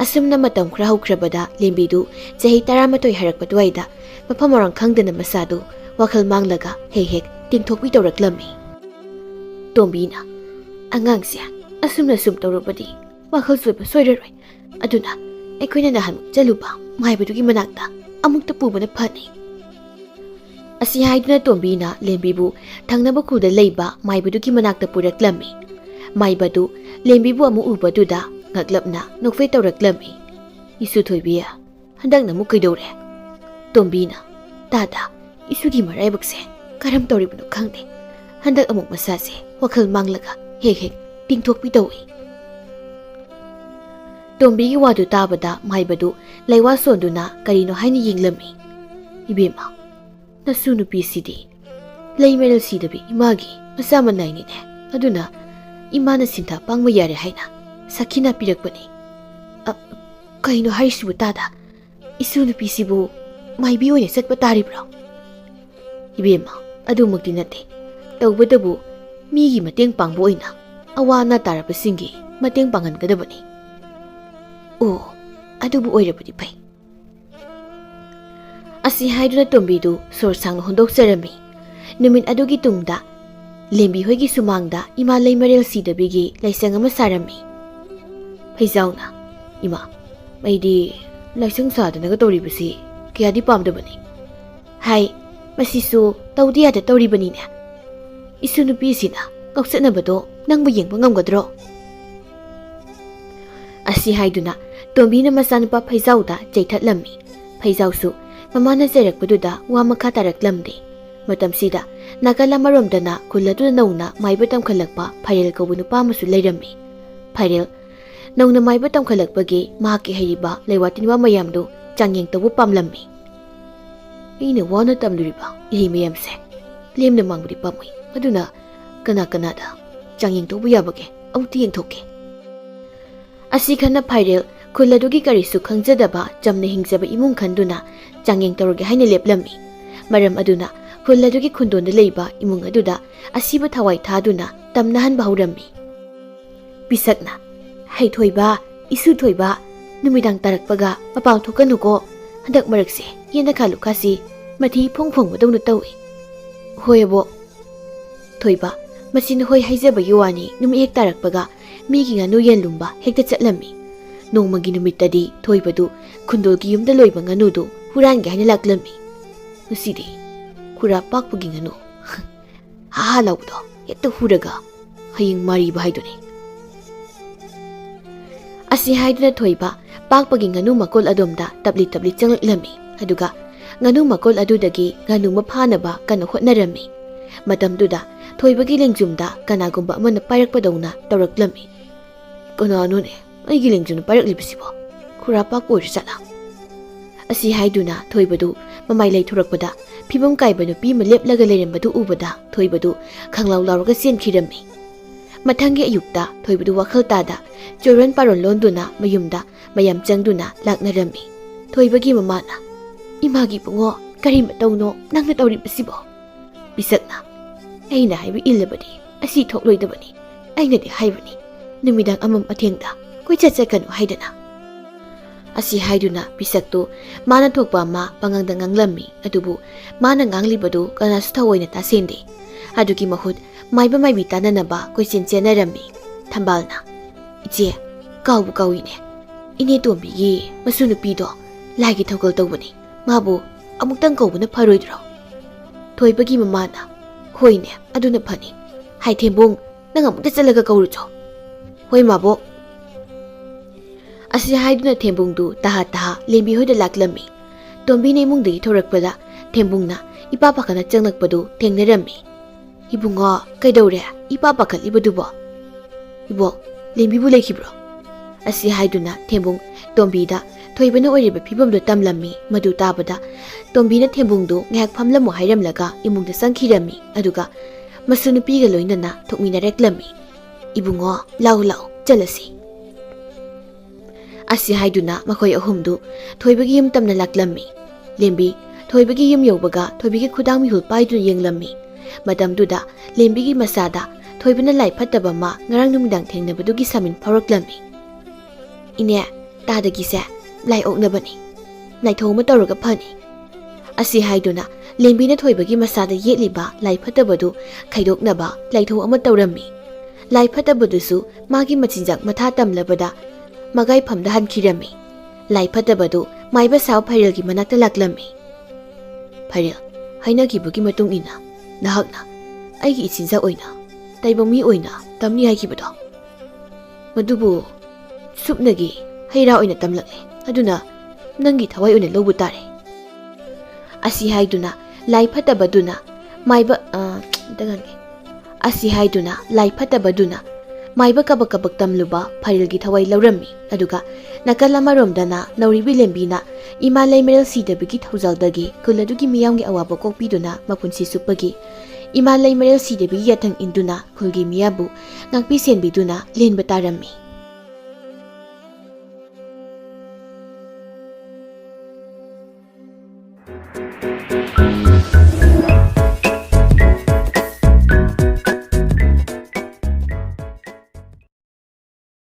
ꯑꯁꯨꯝꯅ ꯃꯇꯝ ꯈꯔ ꯍꯧꯈ꯭ꯔꯕꯗ ꯂꯦꯝꯕꯤꯗꯨ ꯆꯍꯤ 12 ꯍꯥꯏꯔꯛꯄ ꯑꯗꯨꯋꯥꯏꯗ ꯃꯐꯝ ꯃꯔꯥꯡ ꯈꯪꯗꯅ ꯃꯁꯥꯗꯨ ꯋꯥꯈꯜ ꯃꯥꯡꯂꯒ ꯍꯦꯛ ꯇꯤꯡꯊꯣꯛꯄꯤ ꯇꯧꯔꯛꯂꯝꯃꯤ꯫ ꯇꯣꯝꯕꯤꯅ ꯑꯉꯥꯡꯁꯦ ꯑꯁꯨꯝꯅ ꯁꯨꯝ ꯇꯧꯔꯕꯗꯤ ꯋꯥꯈꯜ ꯁꯣꯏꯕ ꯁꯣꯏꯔꯔꯣꯏ, ꯑꯗꯨꯅ ꯑꯩꯈꯣꯏꯅ ꯅꯍꯥꯟꯃꯨꯛ ꯆꯠꯂꯨꯕ ꯃꯥꯏꯕꯗꯨꯒꯤ ꯃꯅꯥꯛꯇ ꯑꯃꯨꯛꯇ ꯄꯨꯕꯅ ꯐꯅꯤ꯫ ꯑꯁꯤ ꯍꯥꯏꯗꯨꯅ ꯇꯣꯝꯕꯤꯅ ꯂꯦꯝꯕꯤꯕꯨ ꯊꯪꯅꯕ ꯈꯨꯜꯗ ꯂꯩꯕ ꯃꯥꯏꯕꯗꯨꯒꯤ ꯃꯅꯥꯛꯇ ꯄꯨꯔꯛꯂꯝꯃꯤ꯫ ꯃꯥꯏꯕꯗꯨ ꯂꯦꯝꯕꯤꯕꯨ ꯑꯃꯨꯛ ꯎꯕꯗꯨꯗ ꯉꯛꯂꯞꯅ ꯅꯣꯛꯐꯦꯠ ꯇꯧꯔꯛꯂꯝꯃꯤ꯫ "ꯏꯁꯨ ꯊꯣꯏꯕꯤ, ꯍꯟꯗꯛꯅ ꯑꯃꯨꯛ ꯀꯩꯗꯧꯔꯦ?" ꯇꯣꯝꯕꯤꯅ "ꯇꯥꯗ, ꯏꯁꯨꯒꯤ ꯃꯔꯥꯏꯕꯛꯁꯦ ꯀꯔꯝ ꯇꯧꯔꯤꯕꯅꯣ ꯈꯪꯗꯦ, ꯍꯟꯗꯛ ꯑꯃꯨꯛ ꯃꯁꯥꯁꯦ ꯋꯥꯈꯜ ꯃꯥꯡꯂꯒ ꯍꯦꯛ ꯇꯤꯡꯊꯣꯛꯄꯤ ꯇꯧꯏ." ꯇꯣꯝꯕꯤꯒꯤ ꯋꯥꯗꯨ ꯇꯥꯕꯗ ꯃꯥꯏꯕꯗꯨ ꯂꯩꯋꯥ ꯁꯣꯟꯗꯨꯅ ꯀꯔꯤꯅꯣ ꯍꯥꯏꯅ ꯌꯦꯡꯂꯝꯃꯤ꯫ "ꯏꯕꯦꯝꯃ, ꯅꯁꯨ ꯅꯨꯄꯤꯁꯤꯗꯤ ꯂꯩ ꯃꯔꯦꯜ ꯁꯤꯗꯕꯤ ꯏꯃꯥꯒꯤ ꯃꯆꯥ ꯃꯅꯥꯏꯅꯤꯅꯦ, ꯑꯗꯨꯅ ꯏꯃꯥꯅ ꯁꯤꯟꯊꯥ ꯄꯥꯡꯕ ꯌꯥꯔꯦ ꯍꯥꯏꯅ ꯁꯈꯤꯅ ꯄꯤꯔꯛꯄꯅꯤ." "ꯀꯩꯅꯣ ꯍꯥꯏꯔꯤꯁꯤꯕꯨ ꯇꯥꯗ, ꯏꯁꯨ ꯅꯨꯄꯤꯁꯤꯕꯨ ꯃꯥꯏꯕꯤ ꯑꯣꯏꯅ ꯆꯠꯄ ꯇꯥꯔꯤꯕ꯭ꯔꯣ?" "ꯏꯕꯦꯝꯃ, ꯑꯗꯨꯃꯛꯇꯤ ꯅꯠꯇꯦ, ꯇꯧꯕꯇꯕꯨ ꯃꯤꯒꯤ ꯃꯇꯦꯡ ꯄꯥꯡꯕ ꯑꯣꯏꯅ ꯑꯋꯥ ꯑꯅꯥ ꯇꯥꯔꯕꯁꯤꯡꯒꯤ ꯃꯇꯦꯡ ꯄꯥꯡꯍꯟꯒꯗꯕꯅꯤ." "ꯑꯣ, ꯑꯗꯨꯕꯨ ꯑꯣꯏꯔꯕꯗꯤ ꯐꯩ." ꯑꯁꯤ ꯍꯥꯏꯗꯨꯅ ꯇꯣꯝꯕꯤꯗꯨ ꯁꯣꯔ ꯁꯥꯡꯅ ꯍꯣꯟꯗꯣꯛꯆꯔꯝꯃꯤ꯫ ꯅꯨꯃꯤꯠ ꯑꯗꯨꯒꯤ ꯇꯨꯡꯗ ꯂꯦꯝꯕꯤ ꯍꯣꯏꯒꯤ ꯁꯨꯃꯥꯡꯗ ꯏꯃꯥ ꯂꯩ ꯃꯔꯦꯜ ꯁꯤꯗꯕꯤꯒꯤ ꯂꯥꯏꯁꯪ ꯑꯃ ꯁꯥꯔꯝꯃꯤ꯫ ꯐꯩꯖꯥꯎꯅ "ꯏꯃꯥ, ꯑꯩꯗꯤ ꯂꯥꯏꯁꯪ ꯁꯥꯗꯅꯒ ꯇꯧꯔꯤꯕꯁꯤ ꯀꯌꯥꯗꯤ ꯄꯥꯝꯗꯕꯅꯤ." "ꯍꯥꯏ, ꯃꯁꯤꯁꯨ ꯇꯧꯗ ꯌꯥꯗ ꯇꯧꯔꯤꯕꯅꯤꯅꯦ. ꯏꯁꯨ ꯅꯨꯄꯤꯁꯤꯅ ꯉꯥꯎꯆꯠꯅꯕꯗꯣ ꯅꯪꯕꯨ ꯌꯦꯡꯕ ꯉꯝꯒꯗ꯭ꯔꯣ?" ꯑꯁꯤ ꯍꯥꯏꯗꯨꯅ ꯇꯣꯝꯕꯤꯅ ꯃꯆꯥꯅꯨꯄꯥ ꯐꯩꯖꯥꯎꯗ ꯆꯩꯊꯠꯂꯝꯃꯤ꯫ ꯐꯩꯖꯥꯎꯁꯨ ꯃꯃꯥꯅ ꯆꯩꯔꯛꯄꯗꯨꯗ ꯋꯥ ꯃꯈꯥ ꯇꯥꯔꯛꯂꯝꯗꯦ꯫ ꯃꯇꯝꯁꯤꯗ ꯅꯥꯀꯜ ꯑꯃꯔꯣꯝꯗꯅ ꯈꯨꯜ ꯑꯗꯨꯗ ꯅꯧꯅ ꯃꯥꯏꯕ ꯇꯝꯈꯠꯂꯛꯄ ꯐꯥꯏꯔꯦꯜ ꯀꯧꯕ ꯅꯨꯄꯥ ꯑꯃꯁꯨ ꯂꯩꯔꯝꯃꯤ꯫ ꯐꯥꯏꯔꯦꯜ ꯅꯧꯅ ꯃꯥꯏꯕ ꯇꯝꯈꯠꯂꯛꯄꯒꯤ ꯃꯍꯥꯛꯀꯤ ꯍꯩꯔꯤꯕ ꯂꯩꯋꯥ ꯇꯤꯟꯋꯥ ꯃꯌꯥꯝꯗꯨ ꯆꯥꯡꯌꯦꯡ ꯇꯧꯕ ꯄꯥꯝꯂꯝꯃꯤ꯫ "ꯑꯩꯅ ꯋꯥꯅ ꯇꯝꯂꯨꯔꯤꯕ ꯏꯍꯩ ꯃꯌꯥꯝꯁꯦ ꯂꯦꯝꯅ ꯃꯥꯡꯕꯗꯤ ꯄꯥꯝꯃꯣꯏ, ꯑꯗꯨꯅ ꯀꯅꯥꯗ ꯆꯥꯡꯌꯦꯡ ꯇꯧꯕ ꯌꯥꯕꯒꯦ ꯑꯃꯨꯛꯇ ꯌꯦꯡꯊꯣꯛꯀꯦ." ꯑꯁꯤ ꯈꯟꯅ ꯐꯥꯏꯔꯦꯜ ꯈꯨꯜ ꯑꯗꯨꯒꯤ ꯀꯔꯤꯁꯨ ꯈꯪꯖꯗꯕ ꯆꯝꯅ ꯍꯤꯡꯖꯕ ꯏꯃꯨꯡ ꯈꯟꯗꯨꯅ ꯆꯥꯡꯌꯦꯡ ꯇꯧꯔꯒꯦ ꯍꯥꯏꯅ ꯂꯦꯞꯂꯝꯃꯤ꯫ ꯃꯔꯝ ꯑꯗꯨꯅ ꯈꯨꯜ ꯑꯗꯨꯒꯤ ꯈꯨꯟꯗꯣꯟꯗ ꯂꯩꯕ ꯏꯃꯨꯡ ꯑꯗꯨꯗ ꯑꯁꯤꯕ ꯊꯋꯥꯏ ꯊꯥꯗꯨꯅ ꯇꯝꯅꯍꯟꯕ ꯍꯧꯔꯝꯃꯤ꯫ ꯄꯤꯁꯛꯅ "ꯍꯩꯊꯣꯏꯕ, ꯏꯁꯨ ꯊꯣꯏꯕ, ꯅꯨꯃꯤꯗꯥꯡ ꯇꯥꯔꯛꯄꯒ ꯃꯄꯥꯟ ꯊꯣꯛꯀꯅꯨꯀꯣ, ꯍꯟꯗꯛ ꯃꯔꯛꯁꯦ ꯌꯦꯟꯅꯈꯥ ꯂꯨꯈꯥꯁꯤ ꯃꯊꯤ ꯐꯣꯡ ꯐꯣꯡꯕꯗꯧꯅ ꯇꯧꯏ." "ꯍꯣꯏ ꯑꯕꯣ." "ꯊꯣꯏꯕ, ꯃꯁꯤ ꯅꯈꯣꯏ ꯍꯥꯏꯖꯕꯒꯤ ꯋꯥꯅꯤ, ꯅꯨꯃꯤꯠ ꯍꯦꯛ ꯇꯥꯔꯛꯄꯒ ꯃꯤꯒꯤ ꯉꯥꯅꯨ ꯌꯦꯟ ꯂꯨꯝꯕ ꯍꯦꯛꯇ ꯆꯠꯂꯝꯃꯤ꯫ ꯅꯣꯡꯃꯒꯤ ꯅꯨꯃꯤꯠꯇꯗꯤ ꯊꯣꯏꯕꯗꯨ ꯈꯨꯟꯗꯣꯜꯒꯤ ꯌꯨꯝꯗ ꯂꯣꯏꯕ ꯉꯥꯅꯨꯗꯨ ꯍꯨꯔꯥꯟꯒꯦ ꯍꯥꯏꯅ ꯂꯥꯛꯂꯝꯃꯤ꯫ ꯉꯁꯤꯗꯤ ꯈꯨꯔꯥ ꯄꯥꯛꯄꯒꯤ ꯉꯥꯅꯨ ꯍꯥ ꯂꯥꯎꯕꯗꯣ ꯍꯦꯛꯇ ꯍꯨꯔꯒ ꯍꯌꯦꯡ ꯃꯥꯔꯤꯕ ꯍꯥꯏꯗꯨꯅꯤ." ꯑꯁꯤ ꯍꯥꯏꯗꯨꯅ ꯊꯣꯏꯕ ꯄꯥꯛꯄꯒꯤ ꯉꯥꯅꯨ ꯃꯀꯣꯜ ꯑꯗꯣꯝꯗ ꯇꯞꯂꯤ ꯆꯪꯂꯛꯂꯝꯃꯤ, ꯑꯗꯨꯒ ꯉꯥꯅꯨ ꯃꯀꯣꯜ ꯑꯗꯨꯗꯒꯤ ꯉꯥꯅꯨ ꯑꯃ ꯐꯥꯅꯕ ꯀꯟꯅ ꯍꯣꯠꯅꯔꯝꯃꯤ꯫ ꯃꯇꯝꯗꯨꯗ ꯊꯣꯏꯕꯒꯤ ꯂꯦꯡꯖꯨꯝꯗ ꯀꯅꯥꯒꯨꯝꯕ ꯑꯃꯅ ꯄꯥꯏꯔꯛꯄꯗꯧꯅ ꯇꯧꯔꯛꯂꯝꯃꯤ꯫ "ꯀꯅꯥꯅꯣꯅꯦ ꯑꯩꯒꯤ ꯂꯦꯡꯖꯨꯝꯅ ꯄꯥꯏꯔꯛꯂꯤꯕꯁꯤꯕꯣ? ꯈꯨꯔꯥ ꯄꯥꯛꯄ ꯑꯣꯏꯔꯖꯥꯠꯂꯥ?" ꯑꯁꯤ ꯍꯥꯏꯗꯨꯅ ꯊꯣꯏꯕꯗꯨ ꯃꯃꯥꯏ ꯂꯩꯊꯣꯔꯛꯄꯗ ꯐꯤꯕꯝ ꯀꯥꯏꯕ ꯅꯨꯄꯤ ꯑꯃ ꯂꯦꯞꯂꯒ ꯂꯩꯔꯝꯕꯗꯨ ꯎꯕꯗ ꯊꯣꯏꯕꯗꯨ ꯈꯪꯂꯥꯎ ꯂꯥꯎꯔꯒ ꯆꯦꯟꯈꯤꯔꯝꯃꯤ꯫ ꯃꯊꯪꯒꯤ ꯑꯌꯨꯛꯇ ꯊꯣꯏꯕꯗꯨ ꯋꯥꯈꯜ ꯇꯥꯗ ꯆꯣꯔꯣꯟ ꯄꯥꯔꯣꯟ ꯂꯣꯟꯗꯨꯅ ꯃꯌꯨꯝꯗ ꯃꯌꯥꯝ ꯆꯪꯗꯨꯅ ꯂꯥꯛꯅꯔꯝꯃꯤ꯫ ꯊꯣꯏꯕꯒꯤ ꯃꯃꯥꯅ "ꯏꯃꯥꯒꯤ ꯕꯨꯡꯉꯣ, ꯀꯔꯤ ꯃꯇꯧꯅꯣ ꯅꯪꯅ ꯇꯧꯔꯤꯕꯁꯤꯕꯣ?" ꯄꯤꯁꯛꯅ "ꯑꯩꯅ ꯍꯥꯏꯕ ꯏꯜꯂꯕꯗꯤ ꯑꯁꯤ ꯊꯣꯛꯂꯣꯏꯗꯕꯅꯤ. ꯑꯩꯅꯗꯤ ꯍꯥꯏꯕꯅꯤ, ꯅꯨꯃꯤꯗꯥꯡ ꯑꯃꯝ ꯑꯊꯦꯡꯗ ꯀꯣꯏꯆꯠ ꯆꯠꯀꯅꯨ ꯍꯥꯏꯗꯅ." ꯑꯁꯤ ꯍꯥꯏꯗꯨꯅ ꯄꯤꯁꯛꯇꯨ ꯃꯥꯅ ꯊꯣꯛꯄ ꯑꯃ ꯄangangda ꯉꯥꯡꯂꯝꯃꯤ, ꯑꯗꯨꯕꯨ ꯃꯥꯅ ꯉꯥꯡꯂꯤꯕꯗꯨ ꯀꯅꯥꯁꯨ ꯊꯑꯣꯏꯅ ꯇꯥꯁꯦꯟꯗꯦ꯫ ꯑꯗꯨꯒꯤ ꯃꯍꯨꯠ ꯃꯥꯏꯕ ꯃꯥꯏꯕꯤ ꯇꯥꯟꯅꯅꯕ ꯀꯣꯏꯆꯦꯟ ꯆꯦꯟꯅꯔꯝꯃꯤ꯫ ꯊꯝꯕꯥꯜꯅ "ꯏꯆꯦ, ꯀꯥꯎꯕꯨ ꯀꯥꯎꯏꯅꯦ, ꯏꯅꯦ ꯇꯣꯝꯕꯤꯒꯤ ꯃꯁꯨ ꯅꯨꯄꯤꯗꯣ ꯂꯥꯏꯒꯤ ꯊꯧꯒꯜ ꯇꯧꯕꯅꯤ, ꯃꯥꯕꯨ ꯑꯃꯨꯛꯇꯪ ꯀꯧꯕꯅ ꯐꯔꯣꯏꯗ꯭ꯔꯣ?" ꯊꯣꯏꯕꯒꯤ ꯃꯃꯥꯅ "ꯍꯣꯏꯅꯦ, ꯑꯗꯨꯅ ꯐꯅꯤ. ꯍꯥꯏ ꯊꯦꯝꯕꯨꯡ, ꯅꯪ ꯑꯃꯨꯛꯇ ꯆꯠꯂꯒ ꯀꯧꯔꯨꯆꯣ." "ꯍꯣꯏ ꯃꯥꯕꯣꯛ." ꯑꯁꯤ ꯍꯥꯏꯗꯨꯅ ꯊꯦꯝꯕꯨꯡꯗꯨ ꯇꯍꯥ ꯂꯦꯝꯕꯤ ꯍꯣꯏꯗ ꯂꯥꯛꯂꯝꯃꯤ꯫ ꯇꯣꯝꯕꯤꯅ ꯏꯃꯨꯡꯗꯒꯤ ꯊꯣꯔꯛꯄꯗ ꯊꯦꯝꯕꯨꯡꯅ ꯏꯄꯥ ꯄꯥꯈꯠꯅ ꯆꯪꯂꯛꯄꯗꯨ ꯊꯦꯡꯅꯔꯝꯃꯤ꯫ "ꯏꯕꯨꯡꯉꯣ, ꯀꯩꯗꯧꯔꯦ ꯏꯄꯥ ꯄꯥꯈꯠꯂꯤꯕꯗꯨꯕꯣ?" "ꯏꯕꯣꯛ, ꯂꯦꯝꯕꯤꯕꯨ ꯂꯩꯈꯤꯕ꯭ꯔꯣ?" ꯑꯁꯤ ꯍꯥꯏꯗꯨꯅ ꯊꯦꯝꯕꯨꯡ ꯇꯣꯝꯕꯤꯗ ꯊꯣꯏꯕꯅ ꯑꯣꯏꯔꯤꯕ ꯐꯤꯕꯝꯗꯨ ꯇꯝꯂꯝꯃꯤ꯫ ꯃꯗꯨ ꯇꯥꯕꯗ ꯇꯣꯝꯕꯤꯅ ꯊꯦꯝꯕꯨꯡꯗꯨ ꯉꯥꯏꯍꯥꯛ ꯐꯝꯂꯝꯃꯨ ꯍꯥꯏꯔꯝꯂꯒ ꯏꯃꯨꯡꯗ ꯆꯪꯈꯤꯔꯝꯃꯤ, ꯑꯗꯨꯒ ꯃꯁꯨ ꯅꯨꯄꯤꯒ ꯂꯣꯏꯅꯅ ꯊꯣꯛꯃꯤꯟꯅꯔꯛꯂꯝꯃꯤ꯫ "ꯏꯕꯨꯡꯉꯣ, ꯂꯥꯛꯎ ꯆꯠꯂꯁꯤ." ꯑꯁꯤ ꯍꯥꯏꯗꯨꯅ ꯃꯈꯣꯏ ꯑꯍꯨꯝꯗꯨ ꯊꯣꯏꯕꯒꯤ ꯌꯨꯝ ꯇꯝꯅ ꯂꯥꯛꯂꯝꯃꯤ꯫ ꯂꯦꯝꯕꯤ ꯊꯣꯏꯕꯒꯤ ꯌꯨꯝ ꯌꯧꯕꯒ ꯊꯣꯏꯕꯒꯤ ꯈꯨꯗꯥꯡ ꯃꯤꯍꯨꯜ ꯄꯥꯏꯗꯨꯅ ꯌꯦꯡꯂꯝꯃꯤ꯫ ꯃꯇꯝꯗꯨꯗ ꯂꯦꯝꯕꯤꯒꯤ ꯃꯆꯥꯗ ꯊꯣꯏꯕꯅ ꯂꯥꯏ ꯐꯠꯇꯕ ꯑꯃ ꯉꯔꯥꯡ ꯅꯨꯃꯤꯗꯥꯡ ꯊꯦꯡꯅꯕꯗꯨꯒꯤ ꯁꯥꯃꯤꯟ ꯐꯥꯎꯔꯛꯂꯝꯃꯤ꯫ ꯏꯅꯦ ꯇꯥꯗꯒꯤꯁꯦ ꯂꯥꯏ ꯑꯣꯛꯅꯕꯅꯤ ꯂꯥꯏꯊꯧ ꯑꯃ ꯇꯧꯔꯒ ꯐꯅꯤ ꯑꯁꯤ ꯍꯥꯏꯗꯨꯅ ꯂꯦꯝꯕꯤꯅ ꯊꯣꯏꯕꯒꯤ ꯃꯁꯥꯗ ꯌꯦꯠꯂꯤꯕ ꯂꯥꯏ ꯐꯠꯇꯕꯗꯨ ꯈꯩꯗꯣꯛꯅꯕ ꯂꯥꯏꯊꯧ ꯑꯃ ꯇꯧꯔꯝꯃꯤ ꯂꯥꯏ ꯐꯠꯇꯕꯗꯨꯁꯨ ꯃꯥꯒꯤ ꯃꯆꯤꯟꯖꯥꯛ ꯃꯊꯥ ꯇꯝꯂꯕꯗ ꯃꯒꯥꯏꯐꯝꯗ ꯍꯟꯈꯤꯔꯝꯃꯤ ꯂꯥꯏ ꯐꯠꯇꯕꯗꯨ ꯃꯥꯏꯕ ꯁꯥꯎ ꯐꯩꯔꯦꯜꯒꯤ ꯃꯅꯥꯛꯇ ꯂꯥꯛꯂꯝꯃꯤ ꯐꯩꯔꯦꯜ ꯍꯥꯏꯅꯈꯤꯕꯒꯤ ꯃꯇꯨꯡ ꯏꯟꯅ ꯅꯍꯥꯛꯅ ꯑꯩꯒꯤ ꯏꯆꯤꯟꯖꯥꯛ ꯑꯣꯏꯅ ꯇꯥꯏꯕꯪ ꯃꯤ ꯑꯣꯏꯅ ꯇꯝꯅꯤ ꯍꯥꯏꯈꯤꯕꯗꯣ ꯃꯗꯨꯕꯨ ꯁꯨꯞꯅꯒꯤ ꯍꯩꯔꯥ ꯑꯣꯏꯅ ꯇꯝꯂꯛꯂꯦ ꯑꯗꯨꯅ ꯅꯪꯒꯤ ꯊꯋꯥꯏ ꯑꯣꯏꯅ ꯂꯧꯕ ꯇꯥꯔꯦ ꯑꯁꯤ ꯍꯥꯏꯗꯨꯅ ꯂꯥꯏ ꯐꯠꯇꯕꯗꯨꯅ ꯂꯥꯏ ꯐꯠꯇꯕꯗꯨꯅ ꯃꯥꯏꯕ ꯀꯕꯛ ꯀꯕꯛ ꯇꯝꯂꯨꯕ ꯐꯩꯔꯦꯜꯒꯤ ꯊꯋꯥꯏ ꯂꯧꯔꯝꯃꯤ ꯑꯗꯨꯒ ꯅꯥꯀꯜ ꯑꯃꯔꯣꯝꯗꯅ ꯅꯧꯔꯤꯕꯤ ꯂꯦꯝꯕꯤꯅ ꯏꯃꯥ ꯂꯩꯃꯔꯦꯜ ꯁꯤꯗꯕꯒꯤ ꯊꯧꯖꯥꯜꯗꯒꯤ ꯈꯨꯜ ꯑꯗꯨꯒꯤ ꯃꯤꯌꯥꯝꯒꯤ ꯑꯋꯥꯕ ꯀꯣꯛꯄꯤꯗꯨꯅ ꯃꯄꯨꯟꯁꯤ ꯆꯨꯞꯄꯒꯤ ꯏꯃꯥ ꯂꯩꯃꯔꯦꯜ ꯁꯤꯗꯕꯒꯤ ꯌꯥꯊꯪ ꯏꯟꯗꯨꯅ ꯈꯨꯜꯒꯤ ꯃꯤꯌꯥꯝꯕꯨ ꯉꯥꯛꯄꯤ ꯁꯦꯟꯕꯤꯗꯨꯅ ꯂꯦꯟꯕ ꯇꯥꯔꯝꯃꯤ